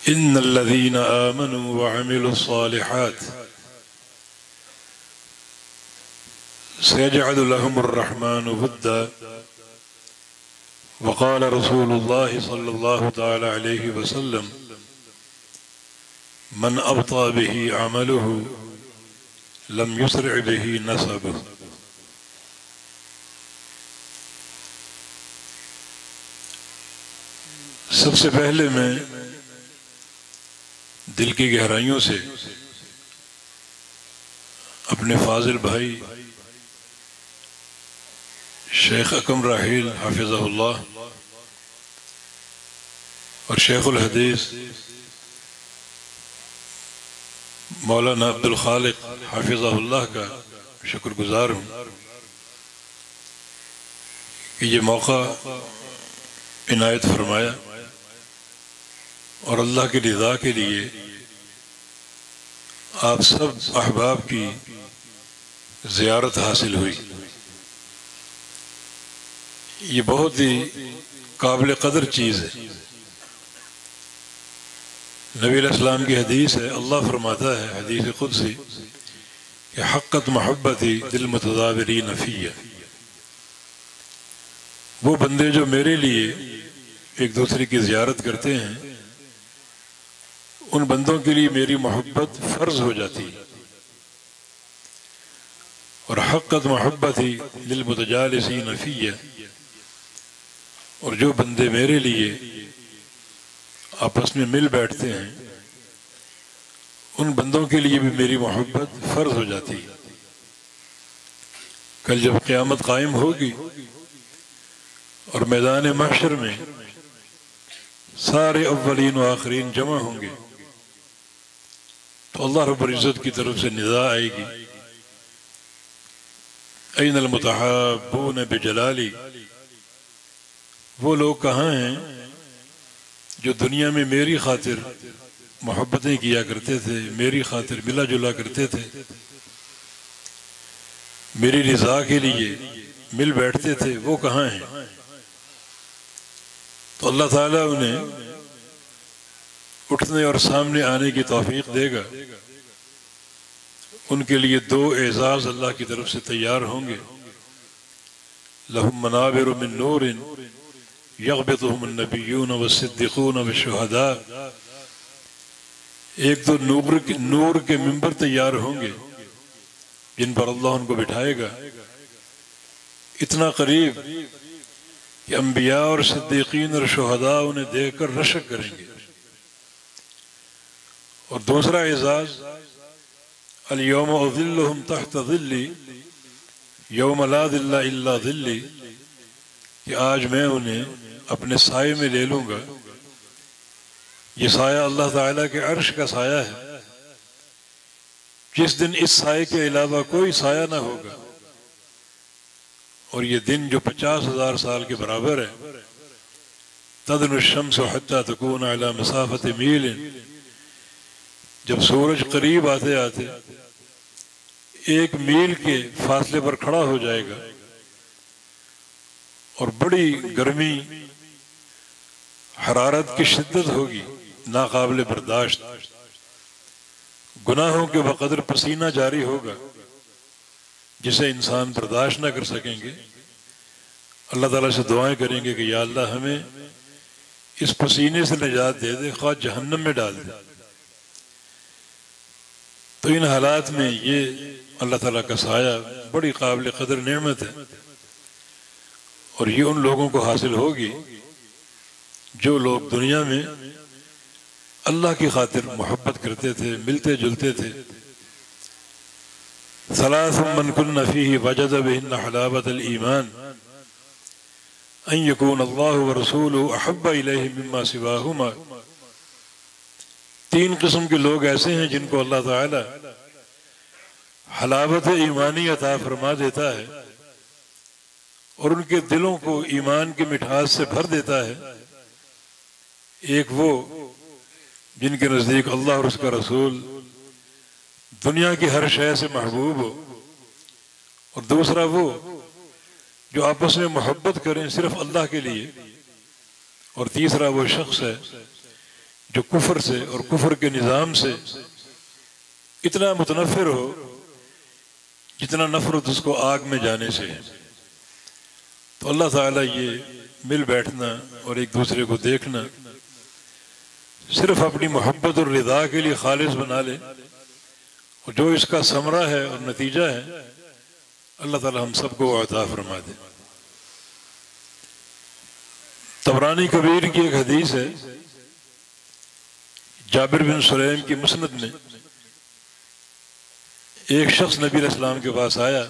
इन्नल्लज़ीना आमनू व अमिलुस्सालिहात सयजअलु लहुमुर रहमानु वुद्दा व क़ाल रसूलुल्लाहि सल्लल्लाहु तआला अलैहि वसल्लम मन अबता बिही अमलुहु लम युसरि बिही नसबुहु। सबसे पहले मैं दिल की गहराइयों से अपने फाजिल भाई शेख अकम राहील हाफिज़हुल्लाह और शेखुल हदीस मौलाना अब्दुल खालिक हाफिज़हुल्लाह का शुक्रगुजार हूँ कि ये मौका इनायत फरमाया और अल्लाह की रिज़ा के लिए आप सब अहबाब की ज़ियारत हासिल हुई। ये बहुत ही काबिल कदर चीज़ है। नबी अलैहिस्सलाम की हदीस है, अल्लाह फरमाता है हदीस कुदसी कि हक़्क़त मोहब्बती दिल मुतज़ाविरीन फ़िय्या। वो बंदे जो मेरे लिए एक दूसरे की ज़ियारत करते हैं उन बंदों के लिए मेरी मोहब्बत फ़र्ज हो जाती है। और हक़्क़त मोहब्बती लिल मुतजालिसीन फ़िय्या, और जो बंदे मेरे लिए आपस में मिल बैठते हैं उन बंदों के लिए भी मेरी मोहब्बत फ़र्ज हो जाती है। कल जब क़यामत कायम होगी और मैदान महशर में सारे अव्वलीन व आखिरीन जमा होंगे तो अल्लाह रब्बुल इज़्ज़त की तरफ से निदा आएगी, ऐनल मुतहाब्बून बिजलाली। वो लोग कहाँ हैं जो दुनिया में मेरी खातिर मोहब्बतें किया करते थे, मेरी खातिर मिला जुला करते थे, मेरी रिज़ा के लिए मिल बैठते थे, वो कहाँ हैं? तो अल्लाह ताला उन्हें उठने और सामने आने की तौफीक देगा। उनके लिए दो एजाज अल्लाह की तरफ से तैयार होंगे। लहुम मनाबिरु मिन नूरिन यग़बितुहुमुन नबिय्यून वस्सिद्दीक़ून वश्शुहदा। एक तो नूर के मिंबर तैयार होंगे जिन पर अल्लाह उनको बिठाएगा इतना करीब कि अंबिया और सिद्दीकीन और शुहदा उन्हें देखकर रशक करेंगे। और दूसरा एजाज अल यौम उज़िल्लुहुम तहत ज़िल्ली यौम ला ज़िल्ला इल्ला ज़िल्ली, कि आज मैं उन्हें अपने साये में ले लूँगा। ये साया अल्लाह ताला के अर्श का साया है, जिस दिन इस साये के अलावा कोई साया ना होगा। और ये दिन जो 50,000 साल के बराबर है। तदनु शम्सु हत्ता तकून अला मसाफत मील, जब सूरज करीब आते आते 1 मील के फासले पर खड़ा हो जाएगा और बड़ी गर्मी हरारत की शिद्दत होगी नाकाबिल बर्दाश्त, गुनाहों के बकदर पसीना जारी होगा जिसे इंसान बर्दाश्त ना कर सकेंगे। अल्लाह ताला से दुआएं करेंगे कि या अल्लाह हमें इस पसीने से निजात दे दे, ख्वाह जहन्नम में डाल दे। तो इन हालात में ये अल्लाह ताला का साया बड़ी काबिल कदर नेमत है। और ये उन लोगों को हासिल होगी जो लोग दुनिया में अल्लाह की खातिर मोहब्बत करते थे, मिलते जुलते थे। सलासुम मन कुन्न फीही वजद बिहिन्ना हलावतल ईमान अन यकून अल्लाहु व रसूलुहु अहब्बा इलैहि मिम्मा सिवाहुमा। 3 किस्म के लोग ऐसे हैं जिनको अल्लाह ताला हलावत ईमानी अता फरमा देता है और उनके दिलों को ईमान की मिठास से भर देता है। एक वो जिनके नज़दीक अल्लाह और उसका रसूल दुनिया की हर शय से महबूब हो, और दूसरा वो जो आपस में मोहब्बत करें सिर्फ अल्लाह के लिए, और तीसरा वो शख्स है जो कुफर से और कुफर के निज़ाम से इतना मुतनफ़िर हो जितना नफरत उसको आग में जाने से है। तो अल्लाह ताला ये मिल बैठना और एक दूसरे को देखना सिर्फ अपनी मोहब्बत और रिदा के लिए खालिस बना ले, और जो इसका समरा है और नतीजा है अल्लाह ताला हम सबको अता फरमा दे। तबरानी कबीर की एक हदीस है, जाबिर बिन सुलैम की मुस्नद में एक शख्स नबी अलैहिस्सलाम के पास आया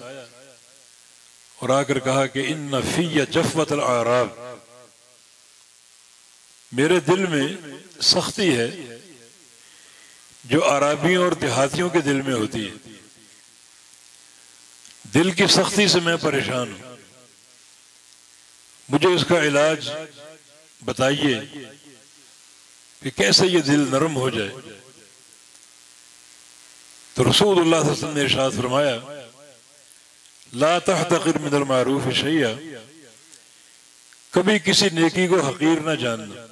और आकर कहा कि इन्ना फ़िय्या जफ़वतल आराब, मेरे दिल में सख्ती है जो अराबियों और देहातियों के दिल में होती है। दिल की सख्ती से मैं परेशान हूं, मुझे इसका इलाज बताइए कि कैसे ये दिल नरम हो जाए। तो रसूलुल्लाह सल्लल्लाहु अलैहि वसल्लम ने इरशाद फरमाया, ला तहतक़िर मिनल मारूफ़ शैया, कभी किसी नेकी को हकीर ना जानना।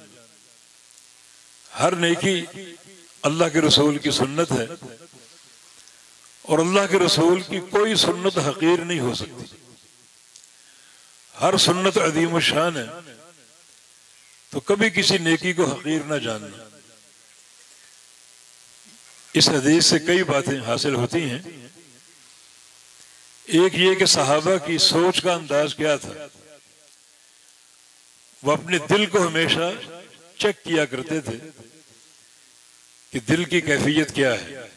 हर नेकी अल्लाह के रसूल की सुन्नत है और अल्लाह के रसूल की कोई सुन्नत हकीर नहीं हो सकती। हर सुन्नत अदीम शान है, तो कभी किसी नेकी को हकीर ना जानना। इस हदीस से कई बातें हासिल होती हैं। एक ये कि सहाबा की सोच का अंदाज क्या था, वो अपने दिल को हमेशा चेक किया करते थे कि दिल की कैफियत क्या है,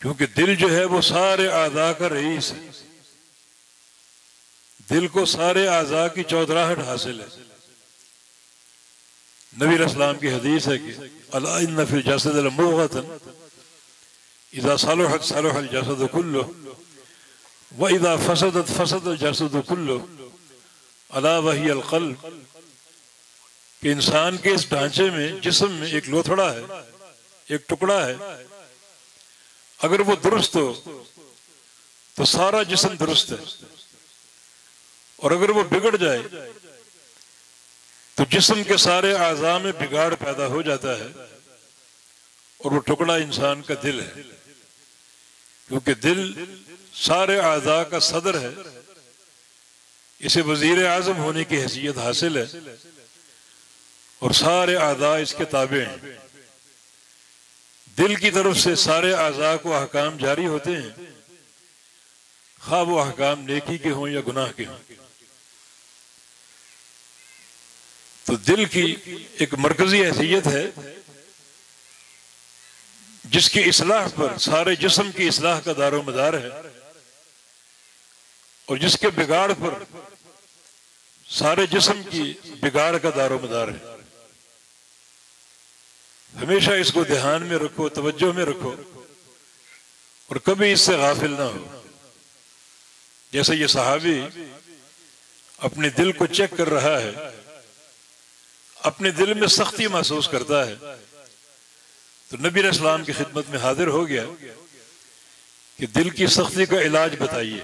क्योंकि दिल जो है वो सारे आज़ा का रईस है। दिल को सारे आज़ा की चौधराहट हासिल है। नबी अलैहिस्सलाम की हदीस है कि अला इन्ना फिल जसद लमुग़तन इज़ा सलुहत सलुहल जसद कुल्लुहु व इज़ा फसदत फसदल जसद कुल्लुहु अला वहियल क़ल्ब, कि इंसान के इस ढांचे में, जिस्म में एक लोथड़ा है, एक टुकड़ा है, अगर वो दुरुस्त हो तो सारा जिस्म दुरुस्त है, और अगर वो बिगड़ जाए तो जिस्म के सारे आज़ा में बिगाड़ पैदा हो जाता है, और वो टुकड़ा इंसान का दिल है। क्योंकि दिल सारे आज़ा का सदर है, इसे वजीर आज़म होने की हैसियत हासिल है, और सारे आज़ा इसके ताबे हैं। दिल की तरफ से सारे आज़ा को अहकाम जारी होते हैं, खा वो अहकाम नेकी के हों या गुनाह के हों। तो दिल की एक मरकजी हैसियत है जिसकी इस्लाह पर सारे जिस्म की इस्लाह का दारो मदार है, और जिसके बिगाड़ पर सारे जिस्म की बिगाड़ का दारो मदार है। हमेशा इसको ध्यान में रखो, तवज्जो में रखो, और कभी इससे गाफिल ना हो। जैसे ये सहाबी अपने दिल को चेक कर रहा है, अपने दिल में सख्ती महसूस करता है, तो नबी अलैहिस्सलाम की खिदमत में हाजिर हो गया कि दिल की सख्ती का इलाज बताइए।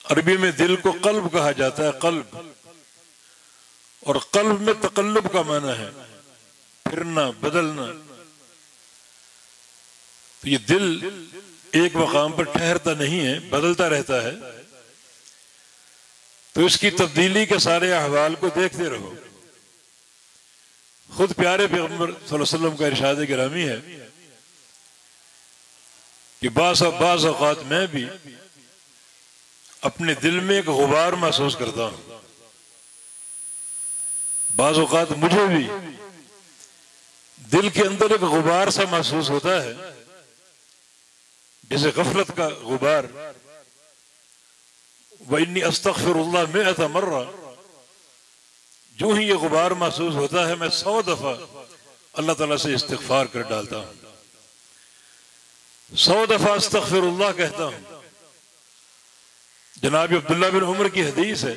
अरबी में दिल को कल्ब कहा जाता है, कल्ब, और कल्ब में तकल्लुब का माना है फिरना, बदलना। तो ये दिल एक मकाम पर ठहरता नहीं है, बदलता रहता है। तो इसकी तब्दीली के सारे अहवाल को देखते रहो। खुद प्यारे पैगंबर सल्लल्लाहु अलैहि वसल्लम का इरशाद गिरामी है कि बाज़ औक़ात मैं भी अपने दिल में एक गुबार महसूस करता हूं। बाज़ औक़ात मुझे भी दिल के अंदर एक गुबार सा महसूस होता है, जैसे गफलत का गुबार। वइन्नी अस्तग़फिरुल्लाह मिअता मर्रा, जो ही ये गुबार महसूस होता है मैं 100 दफा अल्लाह ताला से इस्तिग़फ़ार कर डालता हूं, 100 दफा अस्तग़फिरुल्लाह कहता हूं। जनाब अब्दुल्लाह बिन उमर की हदीस है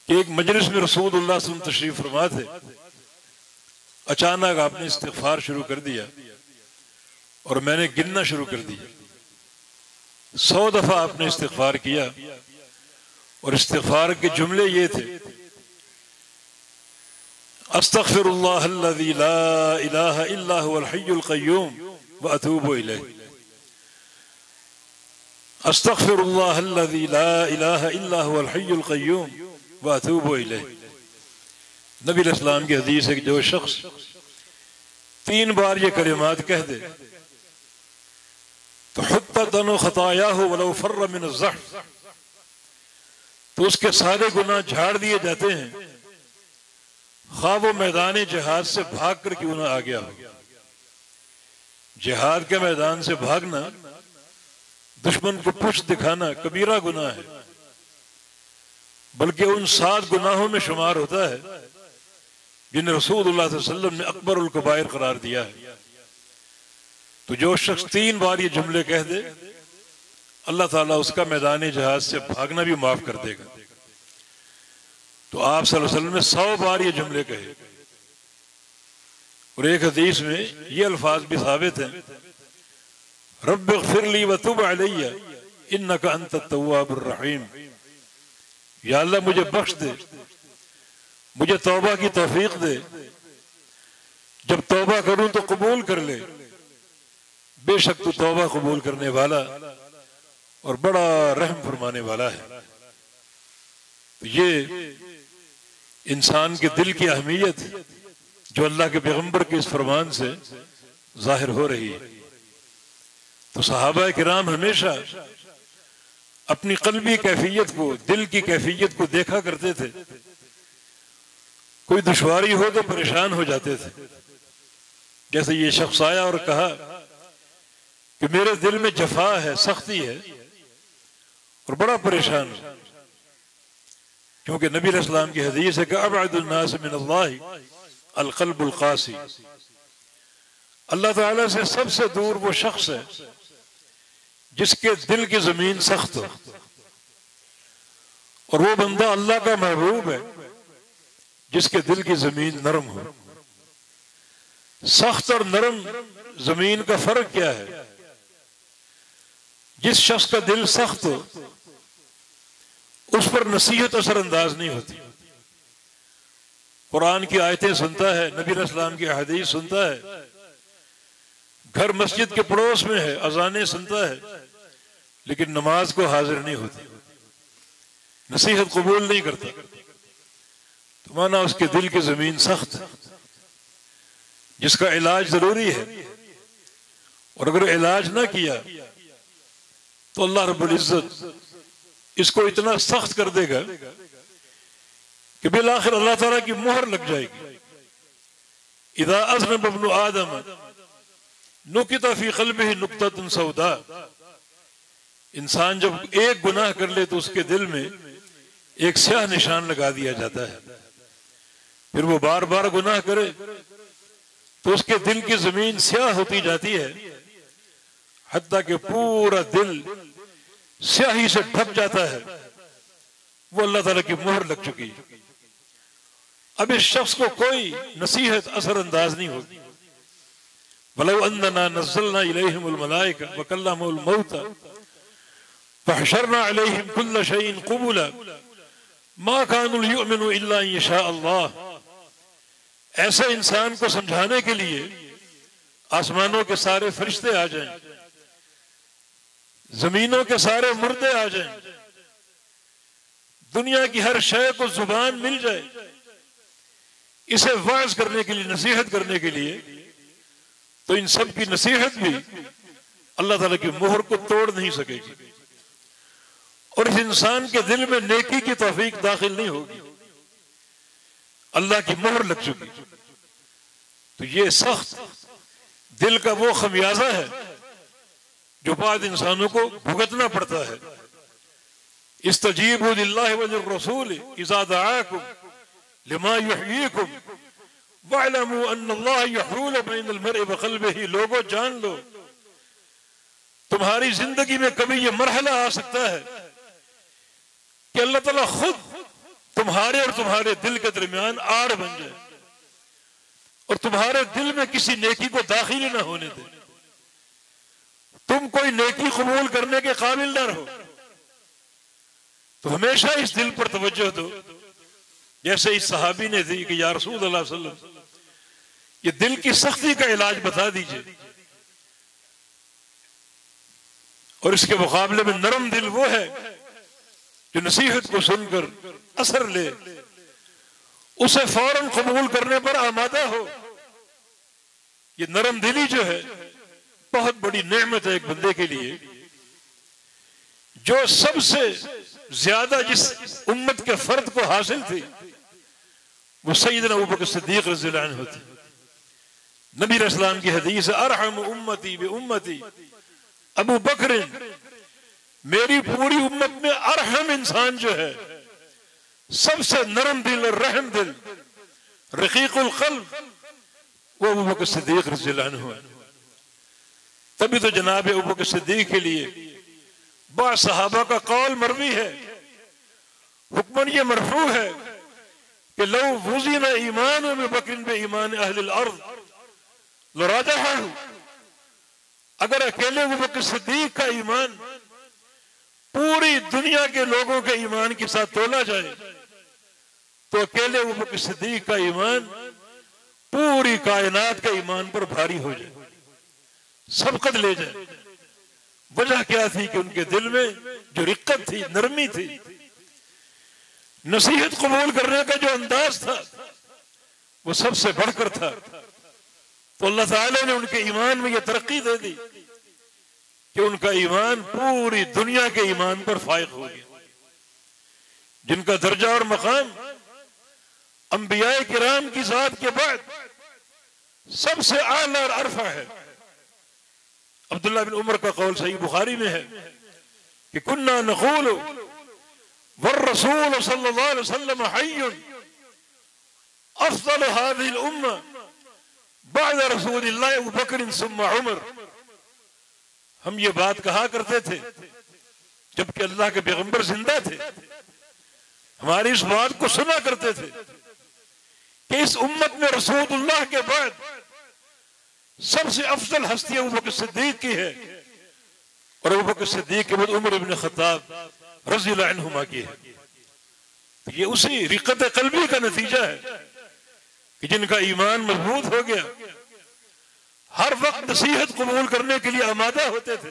कि एक मजलिस में रसूलुल्लाह सल्लल्लाहु अलैहि वसल्लम तशरीफ फरमा थे। अचानक आपने इस्तिग़फ़ार शुरू कर दिया और मैंने गिनना शुरू कर दिया। 100 दफा आपने इस्तिग़फ़ार किया, और इस्तिग़फ़ार के जुमले ये थे, अस्तग़फिरुल्लाहल्लज़ी ला इलाहा इल्ला हुवल हय्युल क़य्यूम व अतूबु इलैह। अस्तग़फिरुल्लाहल्लज़ी ला इलाहा इल्ला हुवल हय्युल क़य्यूम व अतूबु इलैह। नबी अलैहिस्सलाम की हदीस है कि जो शख्स 3 बार ये कलिमात कह दे तो हुत्तत अनु खतायाहु वलौ फर्र मिन अज़्ज़हफ़, तो उसके सारे गुनाह झाड़ दिए जाते हैं, खा वो मैदान जिहाद से भाग कर क्यों ना आ गया हो। जिहाद के मैदान से भागना, दुश्मन को पुष्ट दिखाना कबीरा गुनाह है, बल्कि उन 7 गुनाहों में शुमार होता है जिन्हें रसूलुल्लाह सल्लल्लाहु अलैहि वसल्लम ने अकबरुल कबाइर करार दिया है। तो जो शख्स 3 बार ये जुमले कह दे, अल्लाह ताला उसका मैदान जिहाद से भागना भी माफ कर देगा। तो आप सल्लल्लाहु अलैहि वसल्लम ने 100 बार ये जुमले कहे। और एक हदीस में ये अल्फाज भी साबित हैं, रब्बिग़फ़िरली व तुब अलैया इन्नका अंतत तव्वाबुर रहीम। या अल्लाह मुझे बख्श दे, मुझे तौबा की तौफीक दे, जब तौबा करूं तो कबूल कर ले, बेशक तू तौबा कबूल करने वाला और बड़ा रहम फरमाने वाला है। तो ये इंसान के दिल की अहमियत जो अल्लाह के पैगंबर के इस फरमान से जाहिर हो रही है। तो सहाबा किराम हमेशा अपनी कल्बी कैफियत को, दिल की कैफियत को देखा करते थे। कोई दुश्वारी हो तो परेशान हो जाते थे। जैसे ये शख्स आया और कहा कि मेरे दिल में जफा है, सख्ती है और बड़ा परेशान हूं, क्योंकि नबी अलैहिस्सलाम की हदीस है कि अबअदुन नास मिनल्लाहि अल क़ल्बुल क़ासी। अल्लाह ताला से सबसे दूर वो शख्स है जिसके दिल की जमीन सख्त हो, और वो बंदा अल्लाह का महबूब है जिसके दिल की जमीन नरम हो। सख्त और नरम जमीन का फर्क क्या है? जिस शख्स का दिल सख्त हो उस पर नसीहत असरअंदाज नहीं होती। कुरान की आयतें सुनता है, नबी अलैहिस्सलाम की हदीस सुनता है, घर मस्जिद के पड़ोस में है, अजानें सुनता है, लेकिन नमाज को हाजिर नहीं होती, नसीहत कबूल नहीं करता। तो माना उसके दिल की जमीन सख्त है, जिसका इलाज जरूरी है। और अगर इलाज ना किया तो अल्लाह रब्बुल इज्जत इसको इतना सख्त कर देगा कि बिल आखिर अल्लाह ताला की मुहर लग जाएगी। इदा अज़नब इब्नु आदम नुकिता फी क़ल्बिही नुक्ततुन सौदा। इंसान जब एक गुनाह कर ले तो उसके दिल में एक स्याह निशान लगा दिया जाता है। फिर वो बार बार गुनाह करे तो उसके दिल की जमीन स्याह होती जाती है, हत्ता कि पूरा दिल स्याही से ढक जाता है। वो अल्लाह ताला की मुहर लग चुकी है। अब इस शख्स को कोई नसीहत असरअंदाज नहीं होगी। वलौ अन्ना नज़्ज़लना इलैहिमुल मलाइका व कल्लमहुल मौता फहशरना अलैहिम कुल्ल शैइन क़ुबुला मा कानु युमिनु इल्ला अन यशा अल्लाह। ऐसे इंसान को समझाने के लिए आसमानों के सारे फरिश्ते आ जाएं, जमीनों के सारे मुर्दे आ जाएं, दुनिया की हर शय को जुबान मिल जाए, इसे वाज करने के लिए, नसीहत करने के लिए, तो इन सब की नसीहत भी अल्लाह ताला की मोहर को तोड़ नहीं सकेगी और इस इंसान के दिल में नेकी की तौफीक दाखिल नहीं होगी। अल्लाह की मोहर लग चुकी। तो ये सख्त दिल का वो खमियाजा है जो बाद इंसानों को भुगतना पड़ता है। इस्तजीबू लिल्लाहि व लिर्रसूल इज़ा दआकुम लिमा युहयीकुम वअलमू अन्नल्लाह यहूलु बैनल मर्इ व क़ल्बिही। लोगों जान लो, तुम्हारी जिंदगी में कभी ये मरहला आ सकता है कि अल्लाह ताला खुद तुम्हारे और तुम्हारे दिल के दरमियान आड़ बन जाए और तुम्हारे दिल में किसी नेकी को दाखिल ना होने दे, तुम कोई नेकी कबूल करने के काबिल ना रहो। तो हमेशा इस दिल पर तवज्जो दो। जैसे इस सहाबी ने थी कि या रसूल अल्लाह सल्लल्लाहु अलैहि वसल्लम, ये दिल की सख्ती का इलाज बता दीजिए। और इसके मुकाबले में नरम दिल वो है जो नसीहत को सुनकर असर ले, उसे फौरन कबूल करने पर आमादा हो। ये नरम दिली जो है बहुत बड़ी नेमत है एक बंदे के लिए। जो सबसे ज्यादा जिस उम्मत के फर्द को हासिल थी वो सैयदना अबू बकर सिद्दीक रज़ियल्लाहु अन्हु थे। नबी रसूल की हदीस, अरहम उम्मती बि उम्मती अबू बकर, मेरी पूरी उम्मत में अरहम इंसान जो है, सबसे नरम दिल और रहम दिल, रकीकुल क़ल्ब, वो अबू बकर सिद्दीक रज़ियल्लाहु अन्हु है। तभी तो जनाब अबू बकर सिद्दीक के लिए बा सहाबा का कौल मरवी है, हुक्मन ये मरफू है कि लौ वुज़िना ईमान अबू बकर बे ईमान अहलिल अर्ज़ लराजहहु, अगर अकेले अबू बकर सिद्दीक का ईमान पूरी दुनिया के लोगों के ईमान के साथ तोला जाए तो अकेले अबू बकर सिद्दीक का ईमान पूरी कायनात के ईमान पर भारी हो जाए, सबकत ले जाए। वजह क्या थी कि उनके दिल में जो रिक्कत थी, नरमी थी, नसीहत कबूल करने का जो अंदाज था वो सबसे बढ़कर था। तो अल्लाह ताला ने उनके ईमान में ये तरक्की दे दी कि उनका ईमान पूरी दुनिया के ईमान पर फायक हो गया। जिनका दर्जा और मकाम अंबियाए किराम की ज़ात के बाद सबसे आला और अरफा है। अब्दुल्लाह बिन उमर का कौल सही बुखारी में है कि कुन्ना नक़ूलु वर्रसूल सल्लल्लाहु अलैहि वसल्लम हय्युन अफ़ज़लु हाज़िहिल उम्मा बअद रसूलिल्लाह अबू बकर सुम्मा उमर। हम ये बात कहा करते थे जबकि अल्लाह के पैगंबर जिंदा थे, हमारी इस बात को सुना करते थे कि इस उम्मत में रसूलुल्लाह के बाद सबसे अफजल हस्ती अबू बकर सिद्दीक की है और अबू बकर सिद्दीक के बाद उमर इब्न खत्ताब रज़ियल्लाहु अन्हुमा की है। तो ये उसी रिक़त क़ल्बी का नतीजा है कि जिनका ईमान मजबूत हो गया, हर वक्त नसीहत कबूल करने के लिए आमादा होते थे।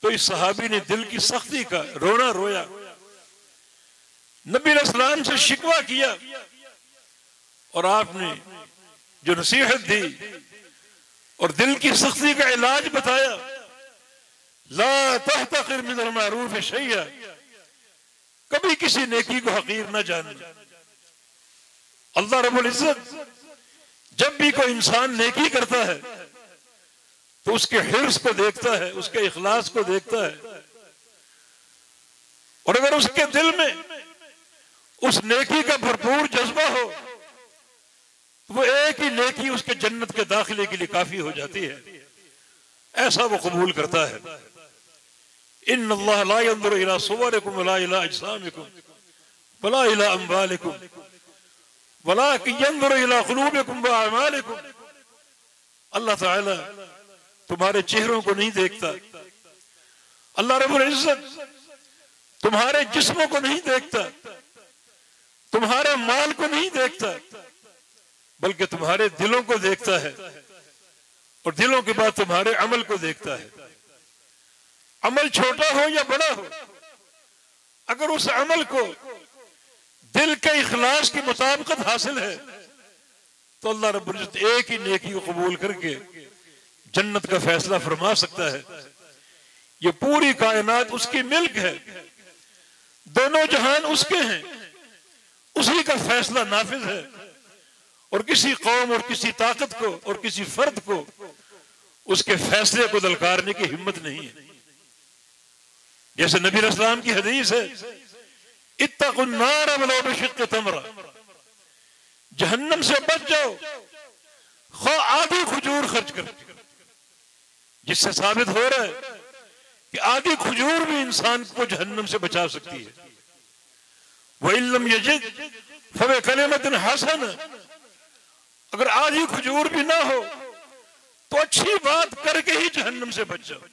तो इस सहाबी ने दिल की सख्ती का रोना रोया, नबी अलैहिस्सलाम से शिकवा किया और आपने जो नसीहत दी और दिल की सख्ती का इलाज बताया, ला तहतक़िर मिनल मारूफ़ शैअन, कभी किसी नेकी को हकीर न जानना। अल्लाह रब्बुल इज्जत जब भी कोई इंसान नेकी करता है तो उसके हिर्स को देखता है, उसके इखलास को देखता है, और अगर उसके दिल में उस नेकी का भरपूर जज्बा हो तो वो एक ही नेकी उसके जन्नत के दाखिले के लिए काफी हो जाती है। ऐसा वो कबूल करता है। इन्नल्लाह ला यंज़ुरु इला सुवरिकुम वला इला अजसामिकुम वला इला अम्वालिकुम वलाकिन यंज़ुरु इला क़ुलूबिकुम व अअमालिकुम। अल्लाह ताला तुम्हारे चेहरों को नहीं देखता, अल्लाह रब्बुल इज्जत तुम्हारे जिस्मों को नहीं देखता, तुम्हारे माल को नहीं देखता, बल्कि तुम्हारे दिलों को देखता है और दिलों के बाद तुम्हारे अमल को देखता है। अमल छोटा हो या बड़ा हो, अगर उस अमल को दिल के इखलास के मुताबिकत हासिल है तो अल्लाह रब्बुल इज्जत एक ही नेकी को कबूल करके जन्नत का फैसला फरमा सकता है। ये पूरी कायनात उसकी मिल्क है, दोनों जहान उसके हैं, उसी का फैसला नाफिज है और किसी कौम और किसी ताकत को और किसी फर्द को उसके फैसले को दलकारने की हिम्मत नहीं है। जैसे नबी अलैहिस्सलाम की हदीस है, इत्तक़ुन नार वलो बिशिक्क़ि तमरा, जहन्नम से बच जाओ खो आधी खजूर खर्च कर। जिससे साबित हो रहा है कि आधी खजूर भी इंसान को जहन्नम से बचा सकती है। व इल्लम यजिद फबि कलिमतिन हसना, अगर आधी खजूर भी ना हो तो अच्छी बात करके ही जहन्नम से बच जाओ।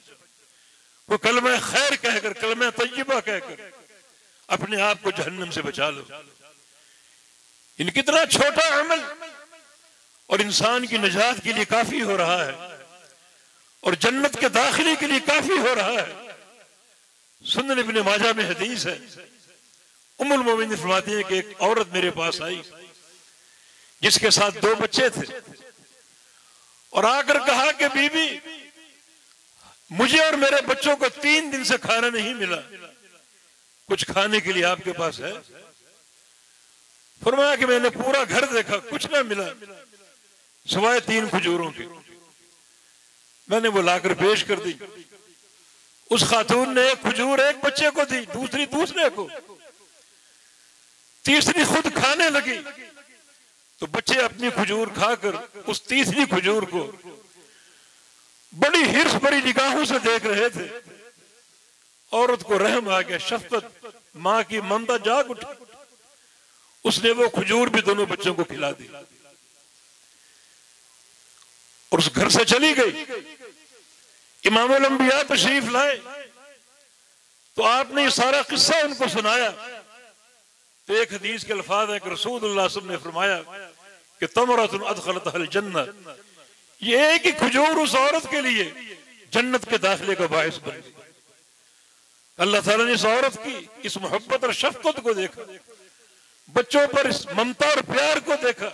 वो कलमा खैर कहकर, कलमा तय्यबा कहकर अपने आप को जहन्नम से बचा लो। इन कितना छोटा अमल और इंसान की निजात के लिए काफी हो रहा है और जन्नत के दाखिले के लिए काफी हो रहा है। सुनन इब्न माजा में हदीस है, उम्मुल मोमिनीन फरमाती है कि एक औरत मेरे पास आई जिसके साथ 2 बच्चे थे और आकर कहा कि बीबी, मुझे और मेरे बच्चों को 3 दिन से खाना नहीं मिला, कुछ खाने के लिए आपके पास है? फरमाया कि मैंने पूरा घर देखा, कुछ ना मिला सिवाय 3 खजूरों के। मैंने वो लाकर पेश कर दी। उस खातून ने एक खजूर एक बच्चे को दी, दूसरी दूसरे को, तीसरी खुद खाने लगी। तो बच्चे अपनी खजूर खाकर उस तीसरी खजूर को बड़ी हिर्स भरी निगाहों से देख रहे थे। औरत को रहम आ गया, शफकत, मां की ममता जाग उठी। उसने वो खजूर भी दोनों बच्चों को खिला दी और उस घर से चली गई। इमामुल अंबिया तशरीफ लाए तो आपने ये सारा किस्सा उनको सुनाया। तो एक हदीस के अल्फाज है कि रसूलुल्लाह सल्लल्लाहु अलैहि वसल्लम ने फरमाया कि तमरतुन अदखलतहल जन्नह, ये एक ही खजूर उस औरत के लिए जन्नत के दाखिले का बायस बन गई। अल्लाह ताला ने इस औरत की इस मोहब्बत और शफकत को देखा, बच्चों पर इस ममता और प्यार को देखा,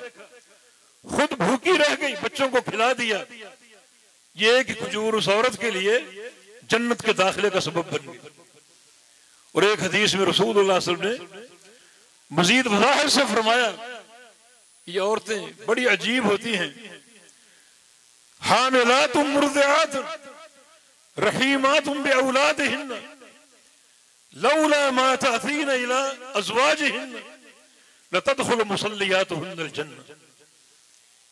खुद भूखी रह गई, बच्चों को खिला दिया। ये एक खजूर उस औरत के लिए जन्नत के दाखिले का सबब बन गई। और एक हदीस में रसूलुल्लाह सल्लल्लाहु अलैहि वसल्लम ने मजीद वज़ाहत से फरमाया, ये औरतें बड़ी अजीब होती हैं। हामिलातुम मुर्दिआतुम रहीमातुम बिऔलादिहिन्ना लौला मा तातीना इला अज़वाजिहिन्ना लतदखुलु मुसल्लियातुहुन्नल जन्नह।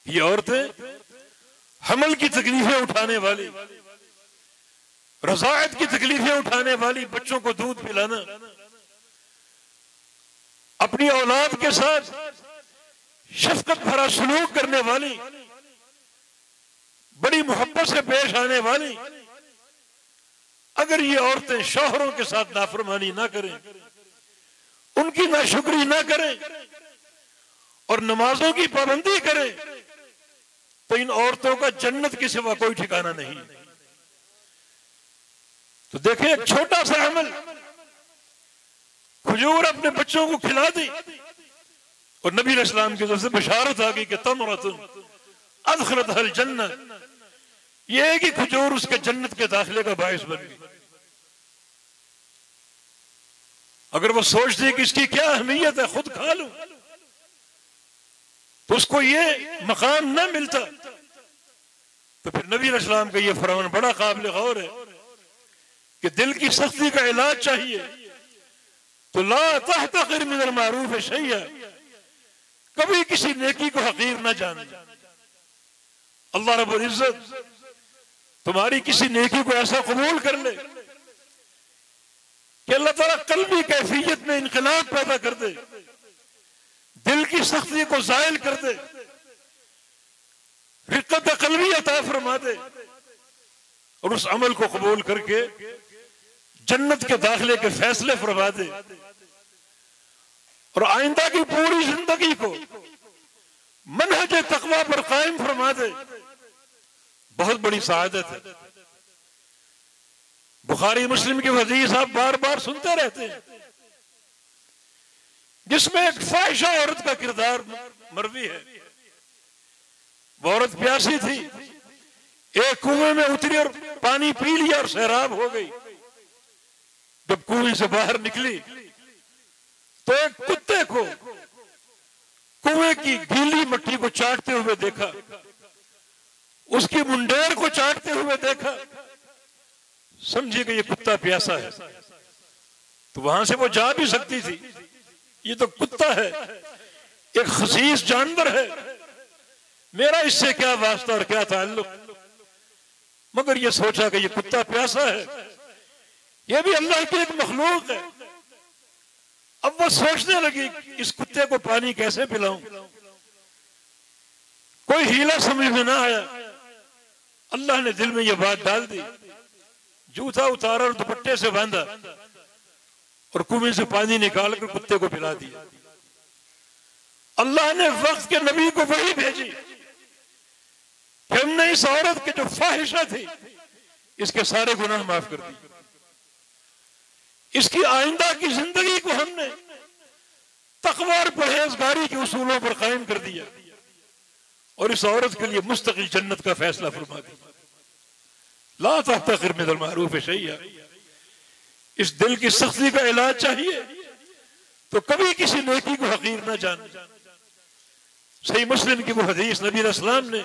ये औरतें हमल की तकलीफें उठाने वाली, रज़ाअत की तकलीफें उठाने वाली, बच्चों को दूध पिलाना, अपनी औलाद के साथ शफकत भरा सलूक करने वाली, बड़ी मोहब्बत से पेश आने वाली, अगर ये औरतें शौहरों के साथ नाफरमानी ना करें, उनकी नाशुक्री ना करें और नमाजों की पाबंदी करें, तो इन औरतों का जन्नत के सिवा कोई ठिकाना नहीं। तो देखें, एक छोटा सा अमल, खजूर अपने बच्चों को खिला दी और नबी अलैहिस्सलाम की तरफ से बशारत आ गई कि तमरतुन अदखलतहल जन्नह, ये है कि खजूर उसके जन्नत के दाखिले का बायस बन गई। अगर वो सोचती है कि इसकी क्या अहमियत है, खुद खा लूं, तो उसको ये मकाम ना मिलता। तो फिर नबी अलैहिस्सलाम का ये फरमान बड़ा काबिल गौर है कि दिल की सख्ती का इलाज चाहिए। तो ला तहतकिर मिनल मारूफ शैया, कभी किसी नेकी को हकीर ना जाने। अल्लाह रब्बुल इज्जत तुम्हारी किसी नेकी को ऐसा कबूल कर ले कि अल्लाह ताला कल्बी कैफियत में इनकलाब पैदा कर दे, दिल की सख्ती को जायल कर दे, रिक्कत कल्बी अता फरमा दे और उस अमल को कबूल करके जन्नत के दाखिले के फैसले फरमा दे और आइंदा की पूरी जिंदगी को मनहज तकवा पर कायम फरमा दे। बहुत बड़ी सआदत है। बुखारी मुस्लिम की हदीस आप बार बार सुनते रहते हैं, जिसमें एक फाहिशा औरत का किरदार मरवी है। वो औरत प्यासी थी, एक कुएं में उतरी और पानी पी लिया और सैराब हो गई। जब कुएं से बाहर निकली तो एक कुत्ते को कुएं की गीली मिट्टी को चाटते हुए देखा, उसकी मुंडेर को चाटते हुए देखा, समझी कि ये कुत्ता प्यासा है। तो वहां से वो जा भी सकती थी, ये तो कुत्ता है, एक खसीस जानवर है, मेरा इससे क्या वास्ता और क्या ताल्लुक। मगर ये सोचा कि ये कुत्ता प्यासा है, ये भी अल्लाह की एक मखलूक है। अब वो सोचने लगी इस कुत्ते को पानी कैसे पिलाऊं। कोई हीला समझ में ना आया। अल्लाह ने दिल में ये बात डाल दी, जूता उतारा और दुपट्टे से बांधा और कुएं से पानी निकाल कर कुत्ते को पिला दिया। अल्लाह ने वक्त के नबी को वही भेजी कि हमने इस औरत के जो फाहिशा थी इसके सारे गुनाह माफ कर दिए, इसकी आइंदा की जिंदगी को हमने तकवा और परहेजगारी के उसूलों पर कायम कर दिया और इस औरत के लिए मुस्तकिल जन्नत का फैसला फरमा दिया। ला तहतकिर मिनल मारूफ शैया। इस दिल की सख्ती का इलाज चाहिए तो कभी किसी नेकी को हकीर न जान। सही मुस्लिम की वो हदीस, नबी अलैहिस्सलाम ने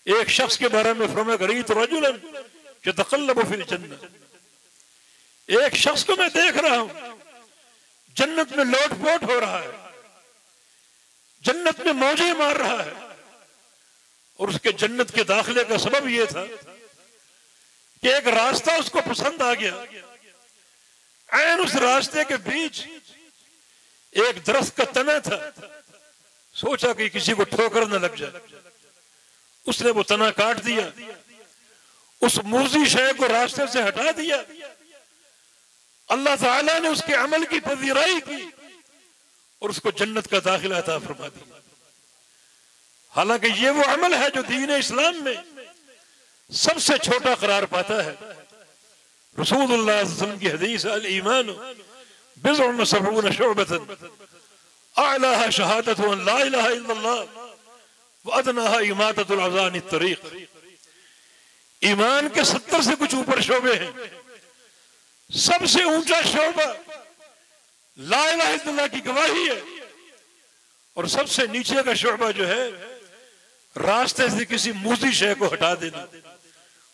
एक शख्स के बारे में फरमाया गरीत रजुलन यतक़ल्लबु फिल जन्नह, एक शख्स को मैं देख रहा हूं जन्नत में लोटपोट हो रहा है, जन्नत में मौजे मार रहा है, और उसके जन्नत के दाखिले का सबब यह था कि एक रास्ता उसको पसंद आ गया। ऐन उस रास्ते के बीच एक दरख्त का तना था, सोचा कि किसी को ठोकर न लग जाए, उसने वो तना काट दिया, उस मूजी शय को रास्ते से हटा दिया। अल्लाह ताला ने उसके अमल की पजीराई की और उसको जन्नत का दाखिला अता फरमा दिया। हालांकि ये वो अमल है जो दीन इस्लाम में सबसे छोटा करार पाता है। रसूलुल्लाह सल्लल्लाहु अलैहि वसल्लम की हदीस, अल ईमान बिज़उन सबऊन शुअबतन अअलाहा शहादतु अन ला इलाहा इल्लल्लाह व अदनाहा इमाततुल अज़ा अनित तरीक़। ईमान के 70 से कुछ ऊपर शोबे हैं, सबसे ऊंचा शोबा ला इलाहा इल्लल्लाह की गवाही है और सबसे नीचे का शोबा जो है रास्ते से किसी मूजी शय को हटा देना,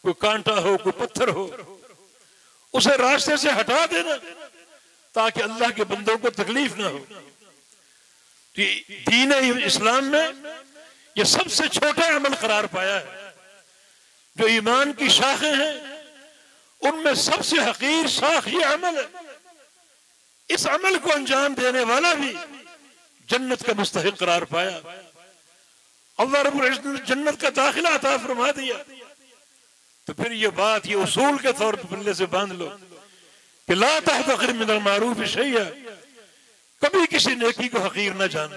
कोई कांटा हो, कोई पत्थर हो, उसे रास्ते से हटा देना ताकि अल्लाह के बंदों को तकलीफ ना हो। दीन इस्लाम में यह सबसे छोटा अमल करार पाया है। जो ईमान की शाखें हैं उनमें सबसे हकीर शाख ये अमल है। इस अमल को अंजाम देने वाला भी जन्नत का मुस्तहिक करार पाया। अल्लाह रब्बुल इज्जत ने जन्नत का दाखिला अता फरमा दिया। तो फिर ये बात, ये उसूल के तौर पर पल्ले से बांध लो कि ला तहतकिर मिनल मारूफ शैया, कभी किसी नेकी को हकीर न जान।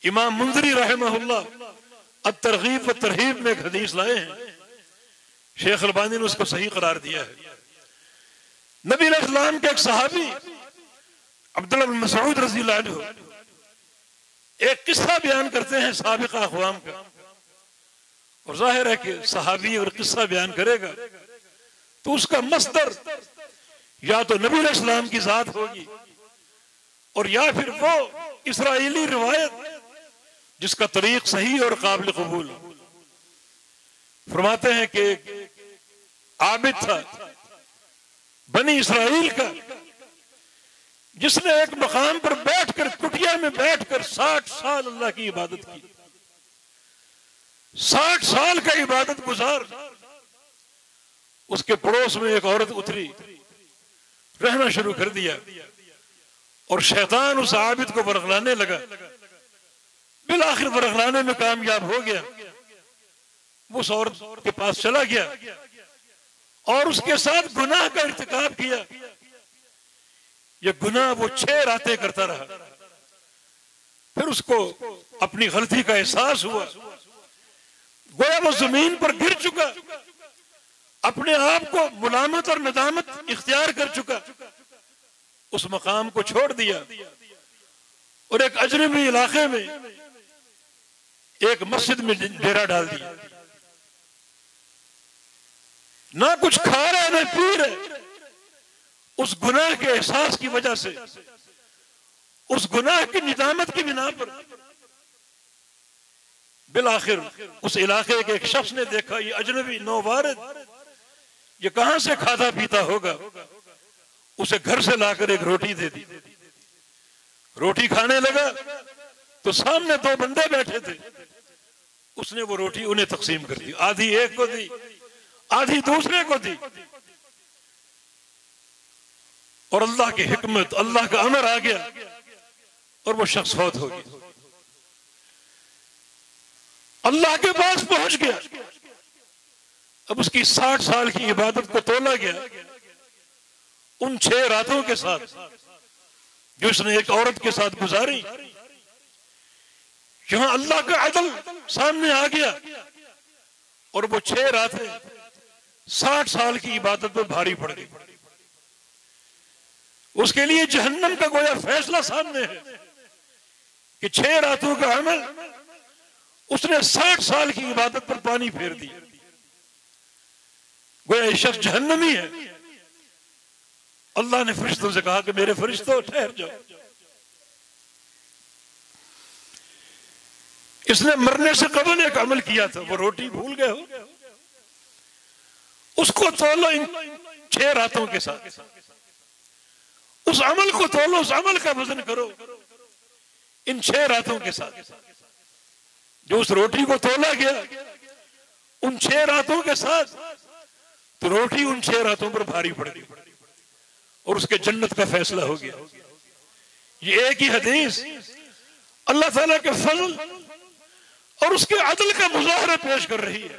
इमाम मुंज़री रहमहुल्लाह अत-तरगीब व तरहीब में एक हदीस लाए हैं, शेख अलबानी ने उसको सही करार दिया है। नबी अलैहिस्सलाम के एक सहाबी अब्दुल्लाह बिन मसऊद रज़ियल्लाहु अन्हु एक किस्सा बयान करते हैं साबिक़ा अक़वाम का, और जाहिर है कि सहाबी अगर किस्सा बयान करेगा तो उसका मस्दर या तो नबी अलैहिस्सलाम की जात होगी और या फिर वो इसराइली रिवायत जिसका तरीक सही और काबिल कबूल। फरमाते हैं कि आबिद था बनी इसराइल का, जिसने एक मकाम पर बैठकर, कुटिया में बैठकर 60 साल अल्लाह की इबादत की। 60 साल का इबादत गुजार उसके पड़ोस में एक औरत उतरी, रहना शुरू कर दिया और शैतान उस आबिद को बरगलाने लगा। बिल आखिर बरगलाने में कामयाब हो गया। वो उस औरत के पास चला गया और उसके साथ गुनाह का इर्तिकाब किया। ये गुनाह वो 6 रातें करता रहा। फिर उसको अपनी गलती का एहसास हुआ, गोया वो जमीन पर गिर चुका, अपने आप को मुलामत और नदामत इख्तियार कर चुका। उस मकाम को छोड़ दिया और एक अजनबी इलाके में एक मस्जिद में डेरा डाल दिया। ना कुछ खा रहा है ना पी रहे। उस गुनाह के एहसास की वजह से, उस गुनाह की निदामत की बिना पर बिल आखिर उस इलाके के एक शख्स ने देखा ये अजनबी नौवारिद ये कहां से खाता पीता होगा। उसे घर से लाकर एक रोटी दे दी। रोटी खाने लगा तो सामने 2 बंदे बैठे थे। उसने वो रोटी उन्हें तकसीम कर दी, आधी एक को दी, आधी दूसरे को दी। और अल्लाह की हिकमत, अल्लाह का अमर आ गया और वो शख्स फौत हो गया, अल्लाह के पास पहुंच गया। अब उसकी 60 साल की इबादत को तोला गया उन 6 रातों के साथ जो उसने एक औरत के साथ गुजारी। जहां अल्लाह का अदल सामने आ गया और वो 6 रातें 60 साल की इबादत पर भारी पड़ गई। उसके लिए जहन्नम का गोया फैसला सामने है कि 6 रातों का अमल उसने 60 साल की इबादत पर पानी फेर दिया। गोया ये शख्स जहन्नमी है। अल्लाह ने फरिश्तों से कहा कि मेरे फरिश्तों ठहर जाओ, इसने मरने से कबल एक अमल किया था, वो रोटी भूल गए हो, उसको तोलो इन 6 रातों के साथ, उस अमल को तोलो, उस अमल का वजन करो इन 6 रातों के साथ। जो उस रोटी को तोला गया उन 6 रातों के साथ, तो रोटी उन 6 रातों पर भारी पड़ गई और उसके जन्नत का फैसला हो गया। ये एक ही हदीस अल्लाह ताला के फजल और उसके अदल का मुजाहरा पेश कर रही है।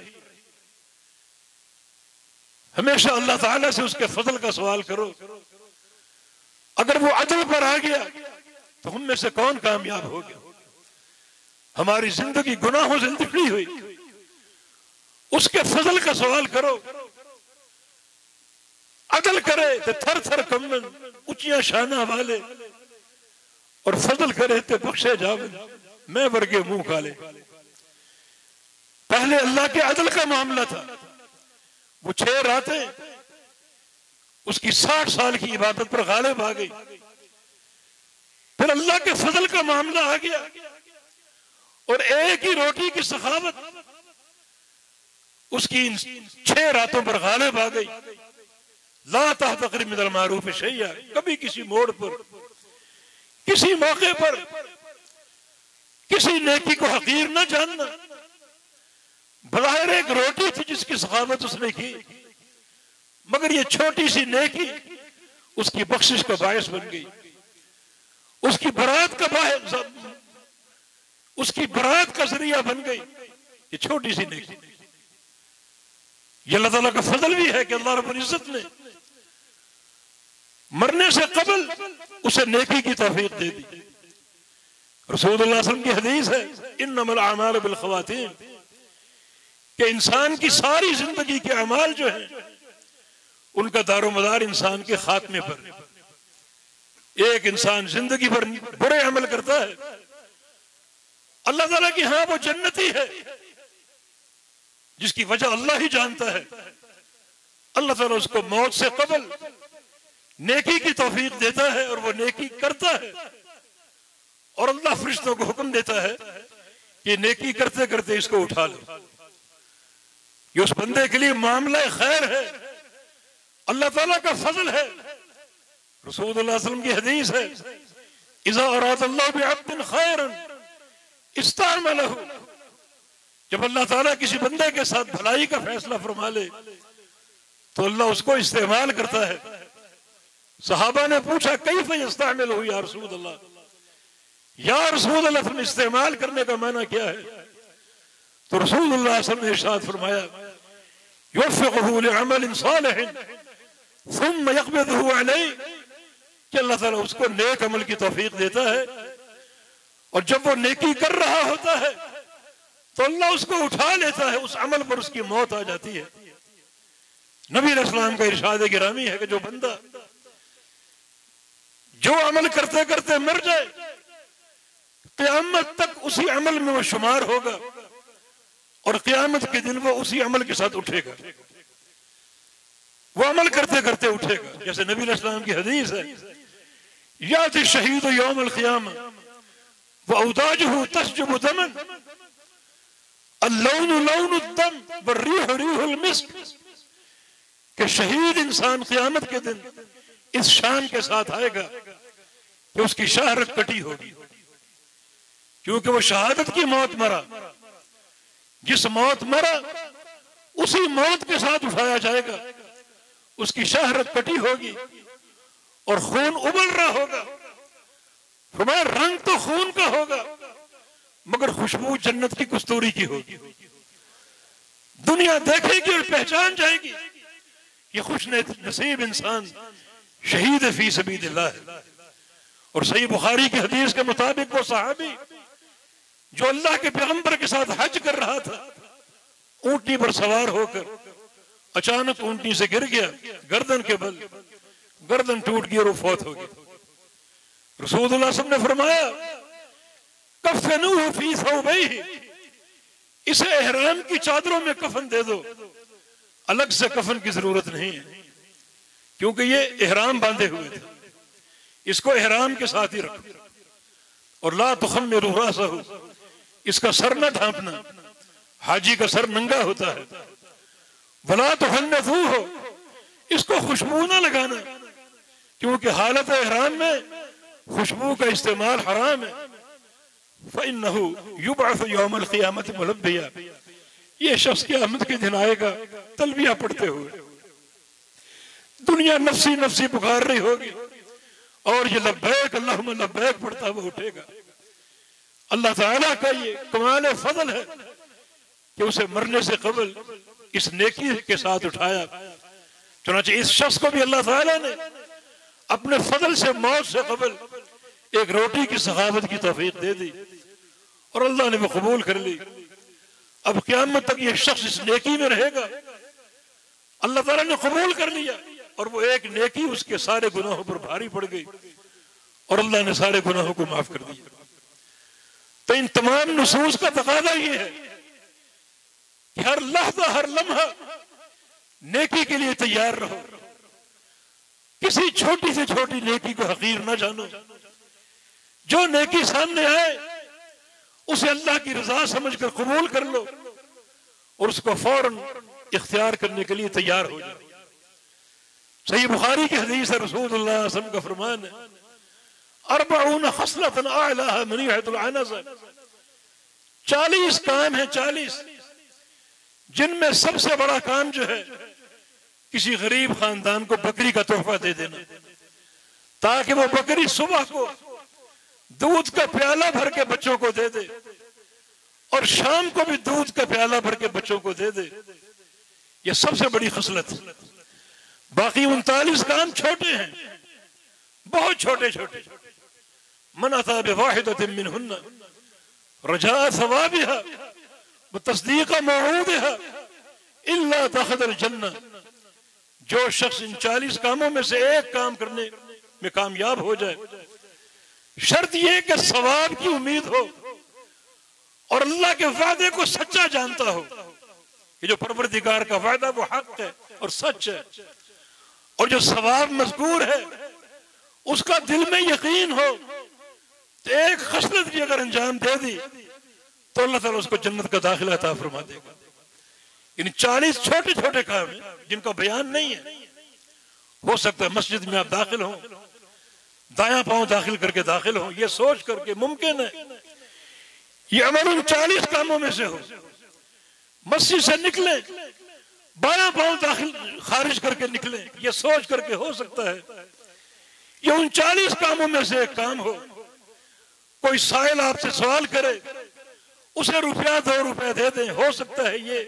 हमेशा अल्लाह ताला से उसके फजल का सवाल करो। अगर वो अदल पर आ गया तो हम में से कौन कामयाब हो गया? हमारी जिंदगी गुनाहों से निकली हुई, उसके फजल का सवाल करो। अदल करे तो थर थर कम्मन ऊंचियां शाना वाले, और फजल करे तो बख्शे जावे मैं वर्गे मुंह काले। पहले अल्लाह के अदल का मामला था, वो 6 रातें उसकी 60 साल की इबादत पर गालिब आ गई। फिर अल्लाह के फजल का मामला आ गया और एक ही रोटी की सखावत उसकी इन 6 रातों पर गालिब आ गई। ला तहतक़िर मिनल मारूफ शैया, कभी किसी मोड़ पर, किसी मौके पर किसी नेकी को हकीर न जानना। बज़ाहिर एक रोटी थी जिसकी सखावत उसने की, मगर ये छोटी सी नेकी उसकी बख्शिश का बायस बन गई, उसकी बरात का उसकी बरात का जरिया बन गई। ये छोटी सी नेकी, ये अल्लाह ताला का फजल भी है कि अल्लाह रब्बुल इज्जत ने मरने से कबल उसे नेकी की तौफीक दे दी। रसूलुल्लाह सल्लल्लाहु अलैहि वसल्लम की हदीस है, इन्नमल अमाल बिल ख़वातीम, कि इंसान की सारी जिंदगी के अमाल जो है उनका दारोमदार इंसान के खात्मे पर। एक इंसान जिंदगी भर बुरे अमल करता है, अल्लाह ताला की हाँ वो जन्नती है, जिसकी वजह अल्लाह ही जानता है। अल्लाह ताला उसको मौत से कबल नेकी की तौफीक देता है और वो नेकी करता है, और अल्लाह फरिश्तों को हुक्म देता है कि नेकी करते करते इसको उठा लो। ये उस बंदे के लिए मामला खैर है, अल्लाह ताला का फजल है। रसूलुल्लाह सल्लल्लाहु अलैहि वसल्लम की हदीस है, इज़ा अरादल्लाहु बिअब्दिन खैरन इस्तअमलहु, जब अल्लाह ताला किसी बंदे के साथ भलाई का फैसला फरमा ले तो अल्लाह उसको इस्तेमाल करता है। सहाबा ने पूछा कैफ़ यस्तअमिलहु या रसूल अल्लाह, या रसूल अल्लाह तुम इस्तेमाल करने का माना क्या है? तो रसूलुल्लाह सल्लल्लाहु अलैहि वसल्लम ने इरशाद फरमाया, युफ़िक़ुहु लिअमलिन सालिहिन सुम्मा यक़बिज़ुहु अलैहि, कि अल्लाह ताला उसको नेक अमल की तौफीक देता है, और जब वो नेकी कर रहा होता है तो अल्लाह उसको उठा लेता है, उस अमल पर उसकी मौत आ जाती है। नबी अलैहि सलाम का इरशाद गिरामी है कि जो बंदा जो अमल करते करते मर जाए, क़यामत तक उसी अमल में वो शुमार होगा और क़यामत के दिन वो उसी अमल के साथ उठेगा। वो अमल करते करते उठेगा। जैसे नबी अलैहि सलाम की हदीस है, याति शहीद यौमल क़ियामा व औदाजुहु तस्जुबु दमन अल्लौनु लौनुद्दम व रिहु रिहुल मिस्क, कि शहीद इंसान क़यामत के दिन इस शान के साथ आएगा कि उसकी शहरत कटी होगी, क्योंकि वो शहादत की मौत मरा। जिस मौत मरा उसी मौत के साथ उठाया जाएगा, उसकी शहरत कटी होगी और खून उबल रहा होगा। फरमाया रंग तो खून का होगा मगर खुशबू जन्नत की कस्तूरी की होगी। दुनिया देखेगी और पहचान जाएगी ये खुश नसीब इंसान शहीद फी सबीलिल्लाह है। और सही बुखारी की हदीस के मुताबिक वो सहाबी जो अल्लाह के पैगंबर के साथ हज कर रहा था, ऊंटनी पर सवार होकर अचानक ऊंटनी से गिर गया, गर्दन के बल गर्दन टूट गई और वो फौत हो गई। रसूलुल्लाह सल्लल्लाहु अलैहि वसल्लम ने फरमाया, कफ़नुहु फी सौबैहि, इसे एहराम की चादरों में कफन दे दो, अलग से कफन की जरूरत नहीं है, क्योंकि ये एहराम बांधे हुए थे, इसको एहराम के साथ ही रखो। और ला तुखम्मिरु रासहु, इसका सर न ढांपना, हाजी का सर नंगा होता है। वला तुहन्नथूहु, इसको खुशबू न लगाना, क्योंकि हालत एहराम में खुशबू का इस्तेमाल हराम है। फ़इन्नहु युबअसु यौमल क़ियामति मुलब्बिया, ये शख्स क़यामत के दिन आएगा तलबिया पढ़ते हुए। दुनिया नफ्सी नफ्सी पुकार रही होगी और ये लब्बैक अल्लाहुम्मा लब्बैक पढ़ता हुआ उठेगा। अल्लाह ताला का ये कमाल फजल है कि उसे मरने से कबल इस नेकी के साथ उठाया। चुनांचे इस शख्स को भी अल्लाह ताला ने अपने फजल से मौत से कबल एक रोटी की सखावत की तौफीक दे दी और अल्लाह ने वो कबूल कर ली। अब क़यामत तक ये शख्स इस नेकी में रहेगा, अल्लाह ताला ने कबूल कर लिया और वो एक नेकी उसके सारे गुनाहों पर भारी पड़ गई और अल्लाह ने सारे गुनाहों को माफ कर दिया। तो इन तमाम नुसूस का तकाज़ा ये है कि हर लहज़ा हर लम्हा नेकी के लिए तैयार रहो, किसी छोटी से छोटी नेकी को हकीर न जानो। जो नेकी सामने आए उसे अल्लाह की रजा समझकर कबूल कर लो और उसको फौरन इख्तियार करने के लिए तैयार हो जाओ। सही बुखारी की हदीस है, रसूलुल्लाह सल्लल्लाहु अलैहि वसल्लम का फरमान है, अर्बऊन खसलतन अअलाहा मनीअतुल अनस, 40 काम है, 40 जिनमें सबसे बड़ा काम जो है किसी गरीब खानदान को बकरी का तोहफा दे देना, ताकि वो बकरी सुबह को दूध का प्याला भर के बच्चों को दे दे और शाम को भी दूध का प्याला भर के बच्चों को दे दे। ये सबसे बड़ी खसलत है। बाकी 39 काम छोटे हैं, बहुत छोटे छोटे। मन अता बिवाहिदतिन मिनहुन्ना रजा सवाबिहा व तस्दीक मौऊदिहा इल्ला दखलल जन्नह, जो शख्स इन 40 कामों में से एक काम करने में कामयाब हो जाए, शर्त यह कि सवाब की उम्मीद हो और अल्लाह के वादे को सच्चा जानता हो कि जो परवरदिगार का वादा वो हक है और सच है, और जो सवाब मज़कूर है उसका दिल में यकीन हो, तो एक खसलत भी अगर अंजाम दे दी तो अल्लाह ताला उसको जन्नत का दाखिला अता फरमा देगा। इन 40 छोटे छोटे काम हैं जिनका बयान नहीं है। हो सकता है मस्जिद में आप दाखिल हो, दायां पांव दाखिल करके दाखिल हो, ये सोच करके मुमकिन है ये अमल उन 40 कामों में से हो। मस्जिद से निकले बायां पांव दाखिल खारिज करके निकले, ये सोच करके हो सकता है ये उन 40 कामों में से एक काम हो। कोई साइल आपसे सवाल करे, उसे रुपया 2 रुपया दे दें, हो सकता है ये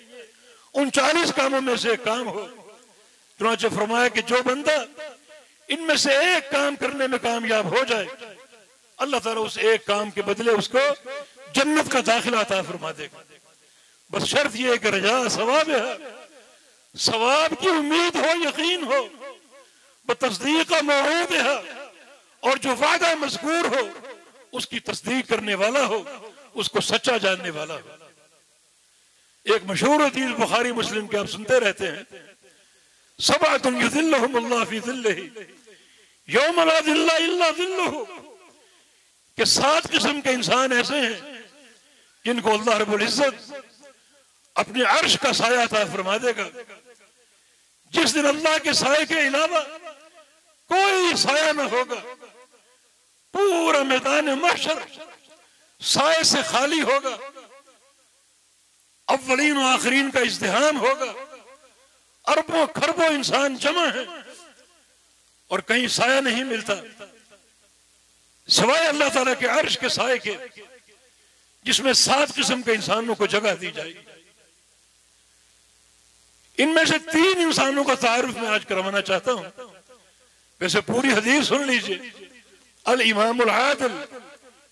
उन 40 कामों में से एक काम हो। चुनांचे फरमाया कि जो बंदा इनमें से एक काम करने में कामयाब हो जाए, अल्लाह ताला उस एक काम के बदले उसको जन्नत का दाखिला अता फरमा देगा। बस शर्त यह है कि रजा सवाब है, सवाब की उम्मीद हो, यकीन हो, तस्दीक मौऊद है, और जो वादा मज़कूर हो उसकी तस्दीक करने वाला हो, उसको सच्चा जानने वाला हो। एक मशहूर हदीस बुखारी मुस्लिम के आप सुनते रहते हैं, सबअतुन युज़िल्लुहुमुल्लाहु फी ज़िल्लिही यौम ला ज़िल्ला इल्ला ज़िल्लुहु, कि 7 किस्म के इंसान ऐसे हैं जिनको अल्लाह रब्बुल इज्जत अपने अर्श का साया अता फरमा देगा, जिस दिन अल्लाह के साये के अलावा कोई साया न होगा। पूरा मैदान महशर साये से खाली होगा, अव्वलीन और आखिरीन का इज़्तिहाम होगा, अरबों खरबों इंसान जमा है और कहीं साया नहीं मिलता सिवाय अल्लाह ताला के अर्श के साये के, जिसमें 7 किस्म के इंसानों को जगह दी जाएगी। इनमें से 3 इंसानों का तारुफ मैं आज करवाना चाहता हूं। वैसे पूरी हदीस सुन लीजिए। अल इमामुल आदिल,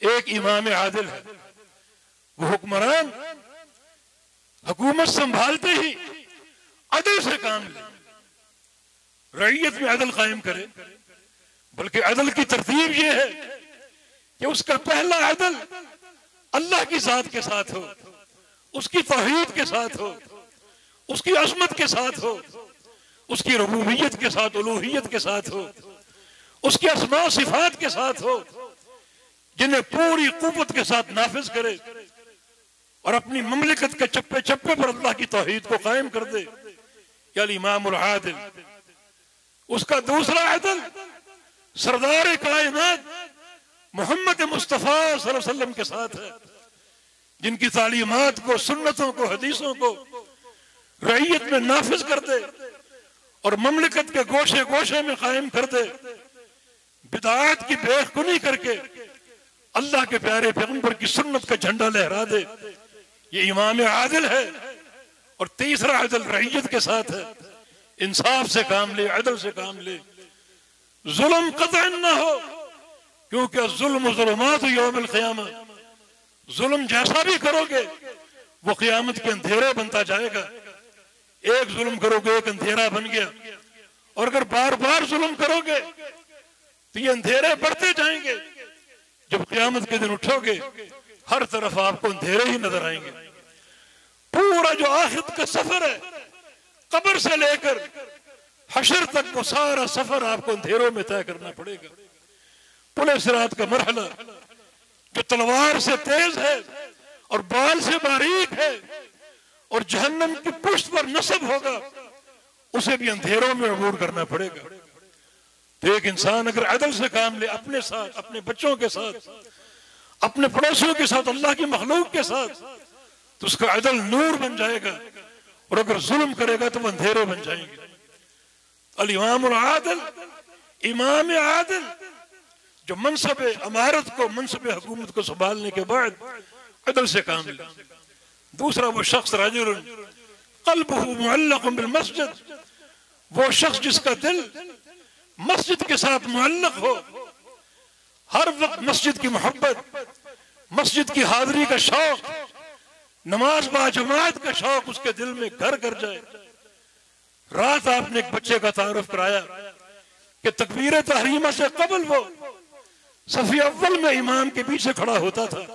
एक इमाम आदिल है, वो हुक्मरान हुकूमत संभालते ही अदल से काम ले, रईयत में अदल कायम करे। बल्कि अदल की तरतीब ये है कि उसका पहला अदल अल्लाह की जात के साथ हो, उसकी तौहीद के साथ हो, उसकी अज़मत के साथ हो, उसकी रुबूबियत के साथ, उलूहियत के साथ हो, उसके अस्मा सिफात के साथ हो, जिन्हें पूरी कुव्वत के साथ नाफिज करे और अपनी ममलिकत के चप्पे चप्पे पर अल्लाह की तौहीद को कायम कर दे। या इमामुल आदिल। उसका दूसरा अदल सरदार कायनात मोहम्मद मुस्तफ़ा सल्लल्लाहु अलैहि वसल्लम के साथ है, जिनकी तालीमात को, सुन्नतों को, हदीसों को रईयत में नाफिज कर दे और ममलिकत के गोशे गोशे में कायम कर दे, बिदात की बेखुनी करके अल्लाह के प्यारे पैगंबर की सुन्नत का झंडा लहरा दे। ये इमाम आदिल है। और तीसरा अदल रईयत के साथ है, इंसाफ से काम ले, अदल से काम ले, जुल्म कतअन ना हो, क्योंकि जुल्म ज़ुलुमात यौमिल क़ियामा, जुल्म जैसा भी करोगे वो क़ियामत के अंधेरे बनता जाएगा। एक जुल्म करोगे एक अंधेरा बन गया, और अगर बार बार जुल्म करोगे तो ये अंधेरे बढ़ते जाएंगे। जब क़ियामत के दिन उठोगे हर तरफ आपको अंधेरे ही नजर आएंगे। पूरा जो आखिरत का सफर है, कब्र से लेकर हशर तक, वो सारा सफर आपको अंधेरों में तय करना पड़ेगा। पुले सिरात का मरहला जो तलवार से तेज है और बाल से बारीक है और जहन्नम की पुष्ट पर नस्ब होगा, उसे भी अंधेरों में अबूर करना पड़ेगा। तो एक इंसान अगर अदल से काम ले, अपने साथ, अपने बच्चों के साथ, अपने पड़ोसियों के साथ, अल्लाह की मखलूक के साथ, तो उसका अदल नूर बन जाएगा। और अगर जुल्म करेगा तो वो अंधेरे बन जाएंगे। अल इमामुल आदिल, इमाम आदिल, जो मनसब अमारत को, मनसब हुकूमत को संभालने के बाद अदल से काम ले। दूसरा वो शख्स रजुल क़ल्बुहु मुअल्लक़ुन बिल मस्जिद, वो शख्स जिसका दिल मस्जिद के साथ मुअल्लक़ हो, हर वक्त मस्जिद की मोहब्बत, मस्जिद की हाज़िरी का शौक, नमाज बाजमात का शौक उसके दिल में घर कर जाए। रात आपने एक बच्चे का तारुफ कराया कि तकबीर तहरीमा से कबल वो सफ़ी अव्वल में इमाम के पीछे खड़ा होता था।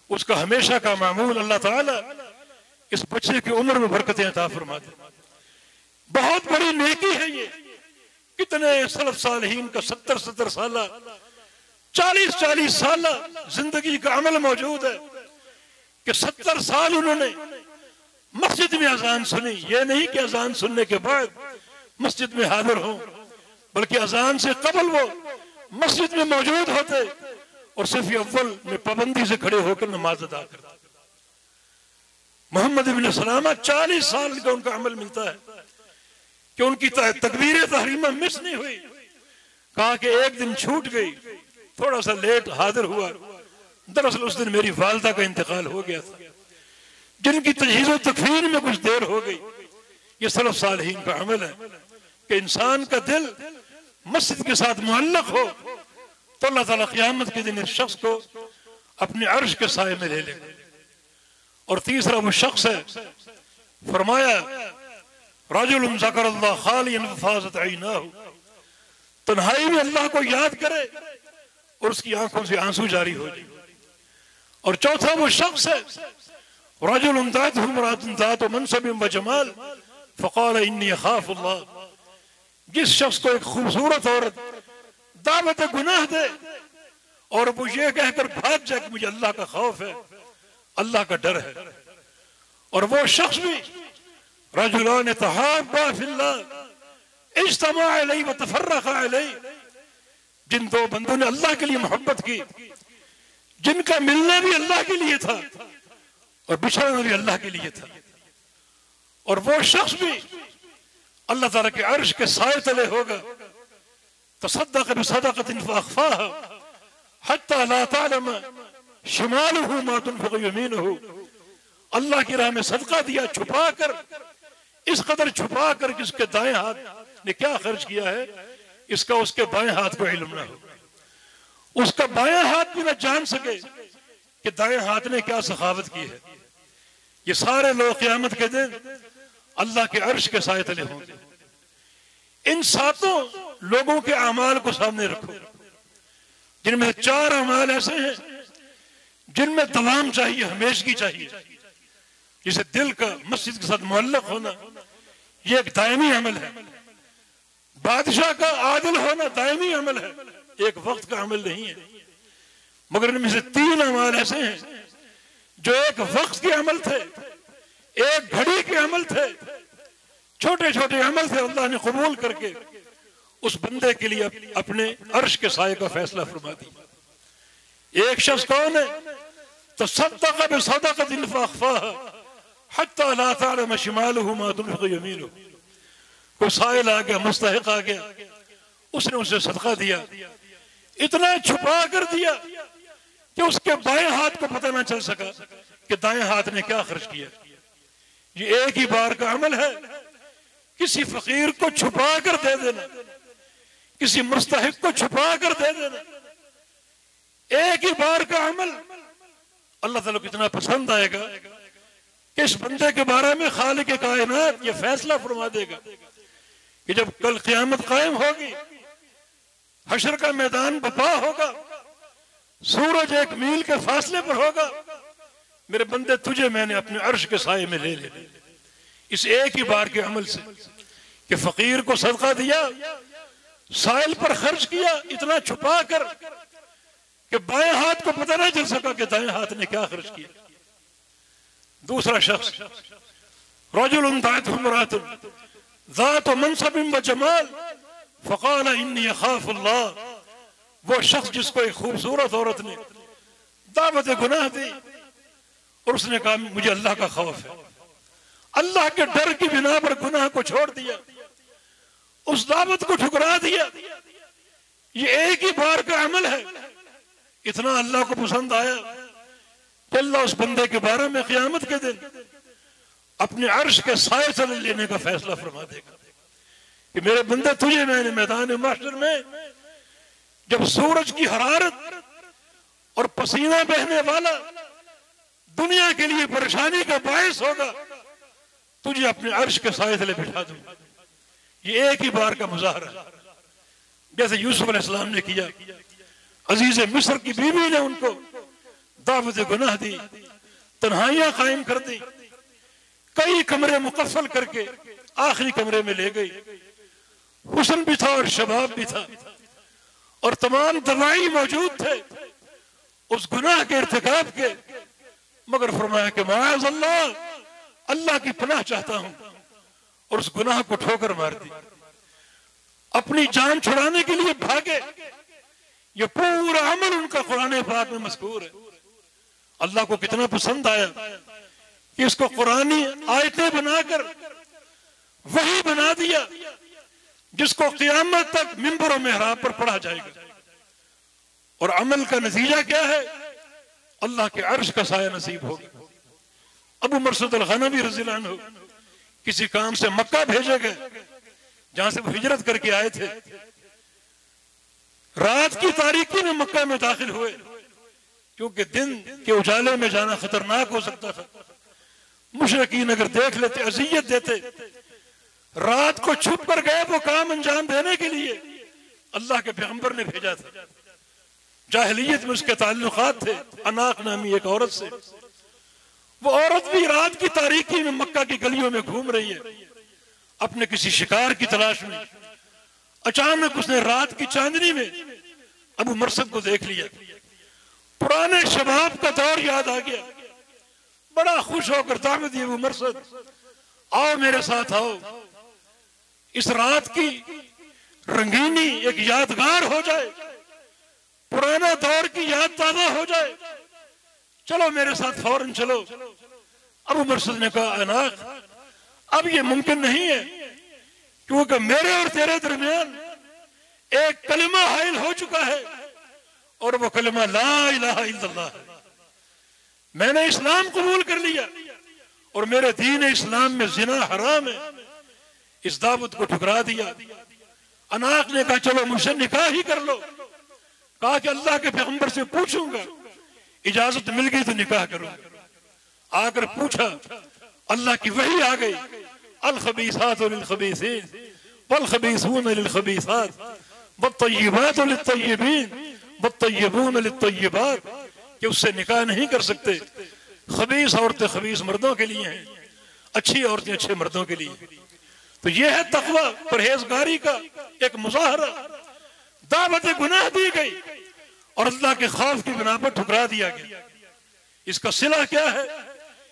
उसका हमेशा का मामूल अल्लाह ताला इस बच्चे की उम्र में बरकतें अता फरमा दे। बहुत बड़ी नेकी है ये। कितने सलफ सालिहीन का 70-70 साल, 40-40 साल जिंदगी का अमल मौजूद है कि 70 साल उन्होंने मस्जिद में अजान सुनी। ये नहीं कि अजान सुनने के बाद मस्जिद में हाजिर हो, बल्कि अजान से कबल वो मस्जिद में मौजूद होते और सफ़ी अव्वल में पाबंदी से खड़े होकर नमाज अदा करते। मोहम्मद इब्न सलामा 40 साल का उनका अमल मिलता है कि उनकी तकबीर तहरीमा मिस नहीं हुई। कहा कि एक दिन छूट गई, थोड़ा सा लेट हाजिर हुआ। दरअसल उस दिन मेरी वालदा का इंतकाल हो गया था, जिनकी तजहीज़ व तकफीर में कुछ देर हो गई। ये सलफ सालिहीन का अमल है कि इंसान का दिल मस्जिद के साथ मुअल्लक़ हो तो अल्लाह ताला क़यामत के दिन इस शख्स को अपने अर्श के साए में ले लेगा। और तीसरा वो शख्स है, फरमाया रजुलुन ज़करल्लाह खालियन फ़ाज़त ऐनाहु, तन्हाई में अल्लाह को याद करे और उसकी आंखों से आंसू जारी हो जाए। और चौथा वो शख्स है रजुलुन दातहु इम्राअतुन ज़ातु मनसबिन व जमाल फ़क़ाल इन्नी अख़ाफ़ुल्लाह, जिस शख्स को एक खूबसूरत औरत दावत गुनाह दे और वो ये कहकर भाग जाए कि मुझे अल्लाह का खौफ है, अल्लाह का डर है। और वो शख्स भी रजुलान तहाब्बा फिल्लाह इज्तमा अलैहि व तफर्रक़ा अलैहि, जिन दो बंदों ने अल्लाह के लिए मोहब्बत की, जिनका मिलना भी अल्लाह के लिए था और बिछड़ना भी अल्लाह के लिए था। और वो शख्स भी अल्लाह ताला के अर्श के साए तले होगा। तसद्दक़ बिसदक़तिन फ़अख़फ़ाहा हत्ता ला तअलम शिमालुहु मा तुनफ़िक़ु यमीनुहु, अल्लाह की राह में सदका दिया छुपा कर, इस कदर छुपा कर कि उसके दाएं हाथ ने क्या खर्च किया है, इसका उसके बाएं हाथ को इल्म ना हो। उसका बायां हाथ भी ना जान सके कि दाएं हाथ ने क्या सखावत की है। ये सारे लोग क़यामत के दिन अल्लाह के अर्श के साए तले होंगे। इन सातों लोगों के अमाल को सामने रखो, जिनमें 4 अमाल ऐसे हैं जिनमें दवाम चाहिए, हमेशगी चाहिए। जैसे दिल का मस्जिद के साथ मुअल्लक होना, ये एक दायमी अमल है। बादशाह का आदिल होना दायमी अमल है, एक वक्त का अमल नहीं है। मगर इनमें से 3 अमाल ऐसे हैं जो एक वक्त के अमल थे, एक घड़ी के अमल थे, छोटे छोटे अमल थे। अल्लाह ने कबूल करके उस बंदे के लिए अपने अर्श के साए का फैसला फरमा दिया। एक शख्स कौन है? तो सद्दक़ बिसदक़तिन फ़अख़फ़ाहा हत्ता ला तअलम शिमालुहु मा तुनफ़िक़ु यमीनुहु। कोई साइल आ गया, मुस्तहिक़ आ गया, उसने उसे सदका दिया, इतना छुपा कर दिया कि उसके बाएं हाथ को पता ना चल सका कि दाएं हाथ ने क्या खर्च किया। ये एक ही बार का अमल है, किसी फकीर को छुपा कर दे देना, किसी मुस्तहिक को छुपा कर दे देना, एक ही बार का अमल अल्लाह ताला को इतना पसंद आएगा कि इस बंदे के बारे में खालिक कायनात ये फैसला फरमा देगा कि जब कल क़यामत कायम होगी, हशर का मैदान बपा होगा, सूरज 1 मील के फासले पर होगा, मेरे बंदे तुझे मैंने अपने अर्श के साए में ले लेना। इस एक ही बार के अमल से कि फकीर को सदका दिया, साइल पर खर्च किया, इतना छुपा कर कि बाएं हाथ को पता नहीं चल सका कि दाएं हाथ ने क्या खर्च किया। दूसरा शख्स रजुलुन दाअतहु इम्राअतुन ज़ातु मनसबिन व जमाल फ़क़ाल इन्नी अख़ाफ़ुल्लाह। वो शख्स जिसको एक खूबसूरत औरत ने दावत गुनाह दी और उसने कहा मुझे अल्लाह का खौफ है, अल्लाह के डर की बिना पर गुनाह को छोड़ दिया, उस दावत को ठुकरा दिया। ये एक ही बार का अमल है, इतना अल्लाह को पसंद आया कि अल्लाह उस बंदे के बारे में क़यामत के दिन अपने अर्श के साए तले लेने का फैसला फरमा देगा कि मेरे बंदे तुझे मैंने मैदान महशर में जब सूरज की हरारत और पसीना बहने वाला दुनिया के लिए परेशानी का बायस होगा, तुझे अपने अर्श के साए तले बिठा दूंगा। ये एक ही बार का मुजाहरा है, जैसे यूसुफ अलैहिस्सलाम ने किया। अजीज मिस्र की बीवी ने उनको दावत गुनाह दी, तन्हाइयां कायम कर दी, कई कमरे मुकफ्फल करके आखिरी कमरे में ले गई। हुस्न भी था और शबाब भी था और तमाम दवाई मौजूद थे उस गुनाह के इर्तिकाब के, मगर फरमाया कि माअज़ अल्लाह, अल्लाह की पनाह चाहता हूं, और उस गुनाह को ठोकर मार दी। अपनी जान छुड़ाने के लिए भागे। ये पूरा अमल उनका कुरान पाक में मज़कूर है। अल्लाह को कितना पसंद आया कि इसको कुरानी आयतें बनाकर वही बना दिया जिसको क़यामत तक मिंबर और मेहराब पर पढ़ा जाएगा। और अमल का नतीजा क्या है? अल्लाह के अर्श का साया नसीब होगा। अबू मरसूद अल-गनवी रज़ियल्लाहु अन्हु किसी काम से मक्का भेजे गए, जहां से वो हिजरत करके आए थे। रात की तारीकी में मक्का में दाखिल हुए, क्योंकि दिन के उजाले में जाना खतरनाक हो सकता था। मुशरिकीन अगर देख लेते अज़ियत देते। रात को छुप कर गए वो काम अंजाम देने के लिए अल्लाह के पैगंबर ने भेजा था। जाहिलियत में उसके ताल्लुकात थे अनाक नामी एक औरत से। वो औरत भी रात की तारीकी में मक्का की गलियों में घूम रही है अपने किसी शिकार की तलाश में। अचानक उसने रात की चांदनी में अबू मरसद को देख लिया। पुराने शबाब का दौर याद आ गया। बड़ा खुश होकर दावत दी, अबू मरसद आओ मेरे साथ आओ, इस रात की रंगीनी एक यादगार हो जाए, पुराना दौर की याद ताजा हो जाए, चलो मेरे साथ फौरन चलो। अबू मरसद ने कहा अनाक, अब ये मुमकिन नहीं है, क्योंकि मेरे और तेरे दरमियान एक कलिमा हाइल हो चुका है और वो कलिमा ला इलाहा इल्लल्लाह है। मैंने इस्लाम कबूल कर लिया और मेरे दीन इस्लाम में जिना हराम है। इस दावत को ठुकरा दिया। अनाक ने कहा चलो मुझसे निकाह ही कर लो। कहा कि अल्लाह के पैगंबर से पूछूंगा इजाजत मिल गई तो निकाह करो। आकर पूछा, अल्लाह की वही आ गई, अल खबीसात लिल खबीसीन वल खबीसून लिल खबीसात वत्तय्यिबात लित तय्यिबीन वत्तय्यिबून लित तय्यिबात, कि उससे निकाह नहीं कर सकते। खबीस औरतें खबीस मर्दों के लिए हैं, अच्छी औरतें अच्छे मर्दों के लिए। तो यह है तकवा, परहेजगारी का एक मुजाहरा। दावत गुनाह दी गई और अल्लाह के खौफ की बिना पर ठुकरा दिया गया। इसका सिला क्या है?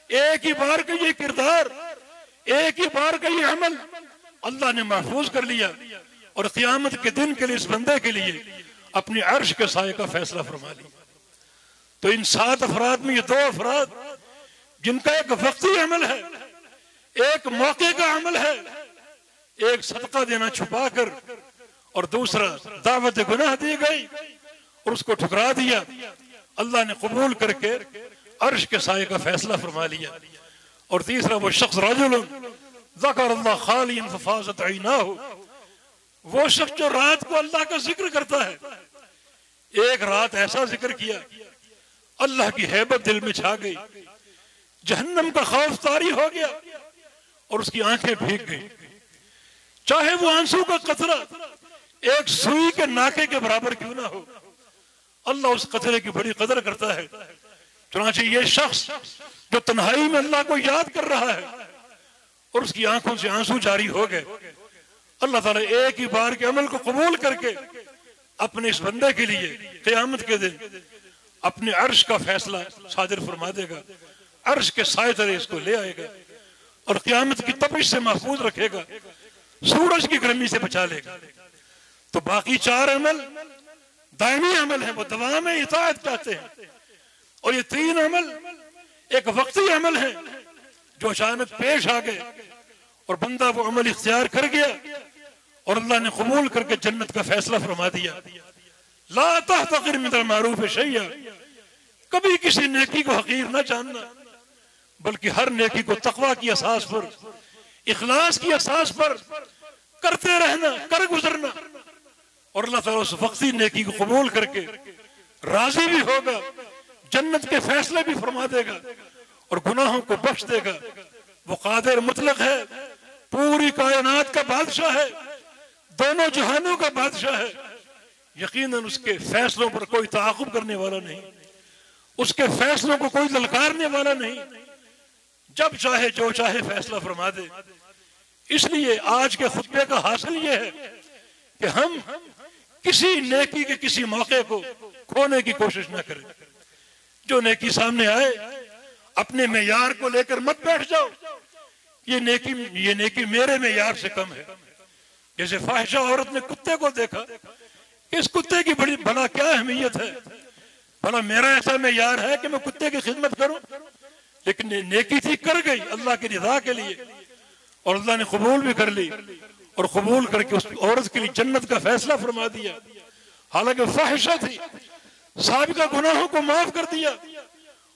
एक ही बार का ये किरदार, एक ही बार का ये अमल अल्लाह ने महफूज कर लिया और क़यामत के दिन के लिए इस बंदे के लिए अपनी अर्श के साए का फैसला फरमा लिया। तो इन 7 अफराद में ये 2 अफराद जिनका एक वक्ती अमल है, एक मौके का अमल है, एक सदका देना छुपा कर और दूसरा दावत गुनाह दी गई और उसको ठुकरा दिया। अल्लाह ने कबूल करके अर्श के साए का फैसला फरमा लिया। और तीसरा वो शख्स रजुलन ज़करल्लाह खालियन फफ़ाज़त ऐनाहु, वो शख्स जो रात को अल्लाह का जिक्र करता है। एक रात ऐसा जिक्र किया, अल्लाह की हैबत दिल में छा गई, जहन्नम का खौफ तारी हो गया और उसकी आंखें भीग गई। चाहे वो आंसू का कतरा एक सुई के नाके के बराबर क्यों ना हो, अल्लाह उस कतरे की बड़ी कदर करता है। चुनांचे ये शख्स जो तन्हाई में अल्लाह को याद कर रहा है और उसकी आंखों से आंसू जारी हो गए, अल्लाह ताला एक ही बार के अमल को कबूल करके अपने इस बंदे के लिए क़यामत के दिन अपने अर्श का फैसला सादिर फरमा देगा। अर्श के साए तले इसको ले आएगा और क़यामत की तपिश से महफूज रखेगा, सूरज की गर्मी से बचा लेगा। तो बाकी 4 अमल दायमी अमल है, वो दवा में इताअत चाहते हैं। और ये 3 अमल एक वक्ती अमल है जो अचानक पेश आ गए और बंदा वो अमल इख्तियार कर गया और अल्लाह ने कबूल करके जन्नत का फैसला फरमा दिया। ला तहतक़िर मिनल मारूफ शैया, कभी किसी नेकी को हकीर न जानना, बल्कि हर नेकी को तकवा की असास पर, इखलास की असास पर करते रहना, कर गुजरना। और अल्लाह ताला उस वक्ती नेकी को कबूल करके राजी भी होगा, जन्नत के फैसले भी फरमा देगा और गुनाहों को बख्श देगा। वो कादिर मुतलक है, पूरी कायनात का बादशाह है, दोनों जहानों का बादशाह है। यकीनन उसके फैसलों पर कोई ताक़ुब करने वाला नहीं, उसके फैसलों को कोई ललकारने वाला नहीं, जब चाहे जो चाहे फैसला फरमा दे। इसलिए आज के खुतबे का हासिल ये है कि हम किसी नेकी के किसी मौके को खोने की कोशिश न करें। जो नेकी सामने आए अपने मेयार को लेकर मत बैठ जाओ, ये नेकी मेरे मेयार से कम है। जैसे फाहिशा औरत ने कुत्ते को देखा, इस कुत्ते की बड़ी भला क्या अहमियत है, भला मेरा ऐसा मेयार है कि मैं कुत्ते की खिदमत करूं। लेकिन नेकी थी, कर गई अल्लाह की रिजा के लिए और अल्लाह ने कबूल भी कर ली और कबूल करके उस औरत के लिए जन्नत का फैसला फरमा दिया। हालांकि फाहिशा थी, साबिका गुनाहों को माफ कर दिया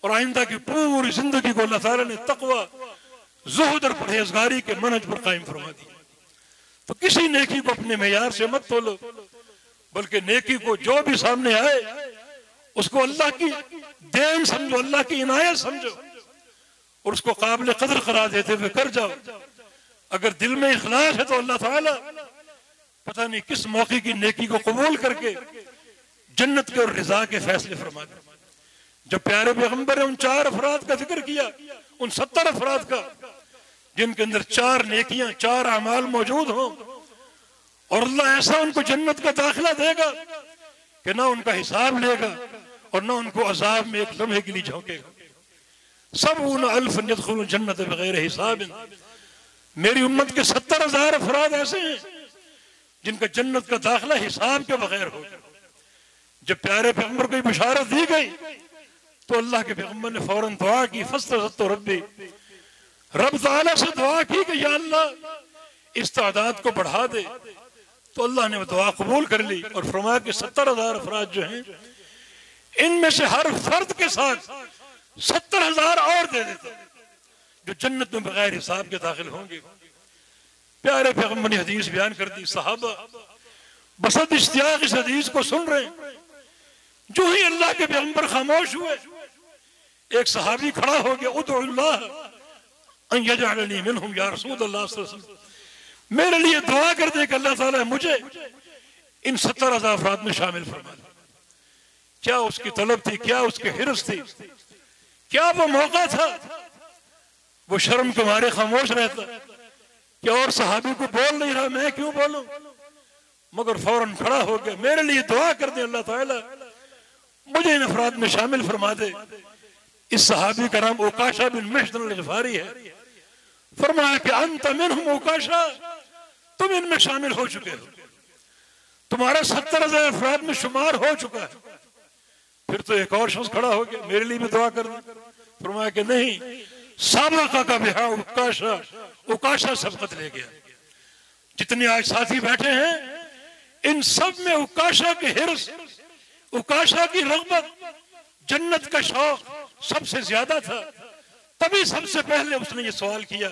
और आइंदा की पूरी जिंदगी को अल्लाह ताला ने तकवा, ज़ुहद और परहेजगारी के मनहज पर कायम फरमा दिया। तो किसी नेकी को अपने मेयार से मत तोलो, बल्कि नेकी को जो भी सामने आए उसको अल्लाह की देन समझो, अल्लाह की इनायत समझो और उसको काबिल कदर करार देते हुए कर जाओ। अगर दिल में इखलास है तो अल्लाह ताला पता नहीं किस मौके की नेकी को कबूल करके जन्नत के और रिजा के फैसले फरमा दे। जब प्यारे पैगंबर ने उन 4 अफराद का जिक्र किया, उन 70 अफराद का जिनके अंदर 4 नेकियां, 4 अमाल मौजूद हों, और अल्लाह ऐसा उनको जन्नत का दाखिला देगा कि ना उनका हिसाब लेगा और ना उनको अजाब में एक लम्हे के लिए झोंकेगा। सबून अल्फ यदखुलून जन्नत बगैर हिसाब। मेरी उम्मत के 70,000 अफराद ऐसे हैं जिनका जन्नत का दाखिला हिसाब के बगैर होगा। जब प्यारे पैगंबर को बशारत दी गई तो अल्लाह के पैगंबर ने फौरन दुआ की, फस्तज़दतु रब्बी, रब ताला से दुआ की कि या अल्लाह इस तादाद को बढ़ा दे। तो अल्लाह ने वो दुआ कबूल कर ली और फरमाया कि 70,000 अफराद जो हैं इनमें से हर फर्द के साथ 70,000 और दे देते जो जन्नत में बगैर हिसाब के दाखिल होंगे। प्यारे पैगंबर ने हदीस बयान कर दी, सहाबा बसत इश्तियाक इस हदीस को सुन रहे हैं। जो ही अल्लाह के पैगंबर खामोश हुए, एक सहाबी खड़ा हो गया, उदुल्लाह अन यजअलनी मिनहुम या रसूलल्लाह सल्लल्लाहु अलैहि वसल्लम, मेरे लिए दुआ कर दे कि अल्लाह ताला मुझे इन 70,000 अफराद में शामिल फरमा दे। क्या उसकी तलब थी, क्या उसकी हिरस थी, क्या वो मौका था। वो शर्म के मारे खामोश रहता कि और सहाबी को बोल नहीं रहा, मैं क्यों बोलूं, मगर फौरन खड़ा हो गया, मेरे लिए दुआ कर दे अल्लाह ताला मुझे इन अफराद में शामिल फरमा दे। इस सहाबी का नाम उकाशा बिन मिश्न अल-गिफारी है। फरमाया कि अंत मिनहुम उकाशा, तुम इनमें शामिल हो चुके हो, तुम्हारा 70,000 अफराद में शुमार हो चुका है। फिर तो एक और शख्स खड़ा हो गया, मेरे लिए भी दुआ कर दे। फरमाया कि नहीं, साबका का बिहा उकाशा, उकाशा सबकत ले गया। जितने आज साथी बैठे हैं इन सब में उकाशा की हिर्स, उकाशा की रग़बत, जन्नत का शौक सबसे ज्यादा था। तभी सबसे पहले उसने ये सवाल किया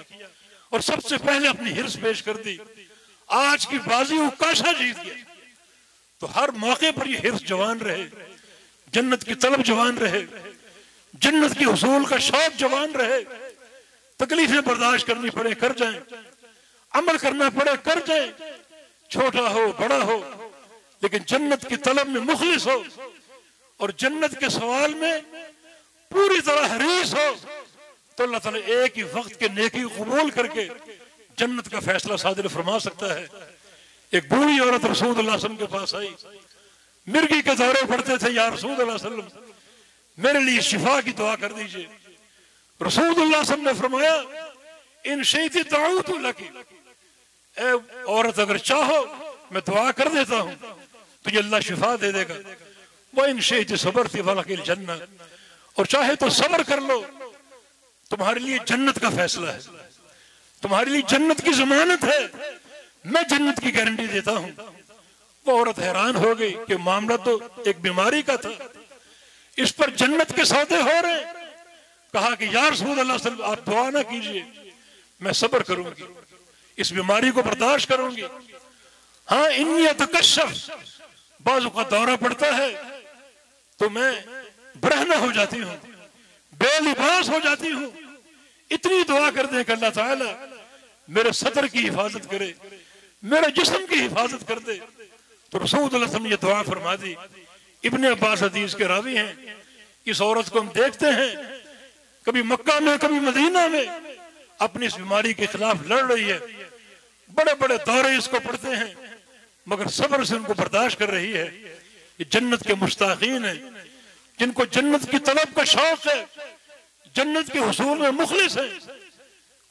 और सबसे पहले अपनी हिर्स पेश कर दी। आज की बाजी उकाशा जीत गया। तो हर मौके पर ये हिर्स जवान रहे, जन्नत की तलब जवान रहे, जन्नत की हुसूल का शौक जवान रहे। तकलीफें बर्दाश्त करनी पड़े कर जाएं, अमल करना पड़े कर जाएं, छोटा हो बड़ा हो, लेकिन जन्नत की तलब में मुखलिस हो और जन्नत के सवाल में पूरी तरह हरीस हो, तो अल्लाह ताला एक ही वक्त के नेकी कबूल करके जन्नत का फैसला सादिर फरमा सकता है। एक बूढ़ी औरत रसूलुल्लाह सल्लल्लाहु अलैहि वसल्लम के पास आई, मिर्गी के दौरे पड़ते थे, या रसूलुल्लाह सल्लल्लाहु अलैहि वसल्लम मेरे लिए शिफा की दुआ कर दीजिए। रसूलुल्लाह सल्लल्लाहु अलैहि वसल्लम ने फरमाया इन शईती दाऊतु लकी, ए औरत अगर चाहो मैं दुआ कर देता हूँ तो ये अल्लाह शिफा दे देगा। वो इन शईती सबरती फलकिल जन्नत, और चाहे तो सब्र कर लो, तुम्हारे लिए जन्नत का फैसला है, तुम्हारे लिए जन्नत की जमानत है, मैं जन्नत की गारंटी देता हूं। वो औरत हैरान हो गई कि मामला तो एक बीमारी का था, इस पर जन्नत के सौदे हो रहे। कहा कि या रसूलल्लाह सल्लल्लाहु अलैहि वसल्लम आप दुआ ना कीजिए, मैं सब्र करूंगी, इस बीमारी को बर्दाश्त करूंगी। हाँ, इन्नी अतकश्शफ, बाजू का दौरा पड़ता है तो मैं बरहना हो जाती हूँ, बेलिबास हो जाती हूँ। इतनी दुआ कर दे कि अल्लाह ताला मेरे सतर की हिफाजत करे, मेरे जिस्म की हिफाजत कर दे। तो रसूलुल्लाह सल्लल्लाहु अलैहि वसल्लम ये दुआ फरमा दी। इब्ने अब्बास हदीस के रावी हैं। इस औरत को हम देखते हैं कभी मक्का में कभी मदीना में अपनी इस बीमारी के खिलाफ लड़ रही है, बड़े बड़े दौरे इसको पड़ते हैं, मगर सब्र से उनको बर्दाश्त कर रही है। ये जन्नत के मुश्ताकीन है, जिनको जन्नत की तलब का शौक है, जन्नत के हुसूल में मुखलिस है,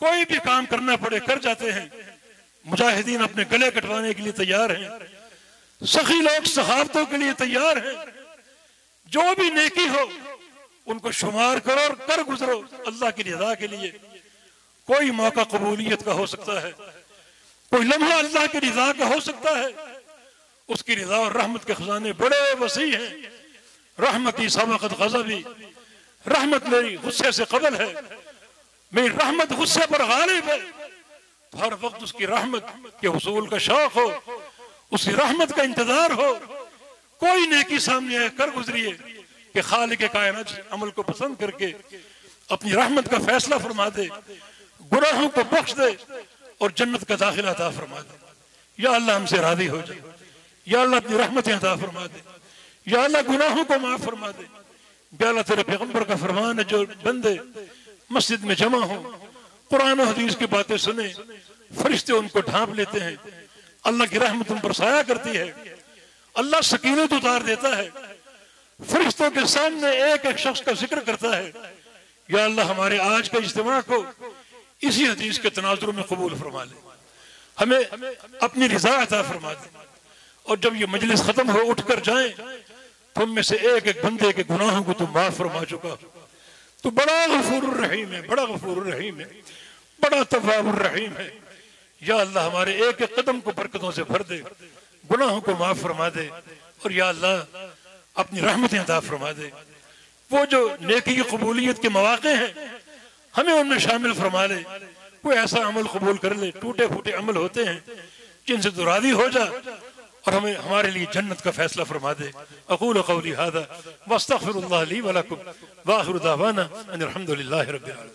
कोई भी काम करना पड़े कर जाते हैं। मुजाहिदीन अपने गले कटवाने के लिए तैयार हैं, सखी लोग सहाबतों के लिए तैयार हैं। जो भी नेकी हो उनको शुमार करो और कर गुजरो अल्लाह की रज़ा के लिए। कोई मौका कबूलियत का हो सकता है, कोई लम्हा अल्लाह की रज़ा का हो सकता है। उसकी रज़ा और रहमत के खजाने बड़े वसी हैं। रहमती सबक़त ग़ज़बी, रहमत मेरी गुस्से से कबल है, मेरी रहमत गुस्से पर गालिब है। तो हर वक्त उसकी रहमत के हुसूल का शौक हो, उसकी रहमत का इंतजार हो। कोई नेकी सामने आए कर गुजरिए कि खालिक कायनात अमल को पसंद करके अपनी रहमत का फैसला फरमा दे, गुनाहों को बख्श दे और जन्नत का दाखिला अता फरमा दे। या अल्लाह हमसे राजी हो जाए, या अल्लाह अपनी रहमतें अता फरमा दे, या अल्लाह गुनाहों को माफ फरमा दे। या अल्लाह तेरे पैगंबर का फरमान है, जो बंदे मस्जिद में जमा हो, कुरान और हदीस की बातें सुने, फरिश्ते उनको ढांप लेते हैं, अल्लाह की रहमत उन पर साया करती है, अल्लाह सकीनत उतार देता है, फरिश्तों के सामने एक एक शख्स का जिक्र करता है। या अल्लाह हमारे आज के इज्तिमा को इसी हदीस के तनाजुर में कबूल फरमा ले, हमें अपनी रिज़ा अता फरमा दे। और जब ये मजलिस खत्म हो उठ कर जाए तुम में से एक एक बंदे के गुनाहों को तुम माफ फरमा चुका हो। तो बड़ा गफूरुर रहीम है, बड़ा गफूरुर रहीम है, बड़ा तव्वाबुर रहीम है। या अल्लाह हमारे एक एक कदम को बरकतों से भर दे, गुनाहों को माफ फरमा दे, और या अल्लाह अपनी रहमतें अता फरमा दे। वो जो नेकी की कबूलियत के मौके हैं हमें उनमें शामिल फरमा ले। कोई ऐसा अमल कबूल कर ले, टूटे फूटे अमल होते हैं जिनसे तो राजी हो जा और हमें हमारे लिए जन्नत का फैसला फरमा दे। अक़ूलु क़ौली हाज़ा वस्तग़फ़िरुल्लाह ली व लकुम व आख़िरु दावाना अनिल हम्दुलिल्लाहि रब्बिल आलमीन।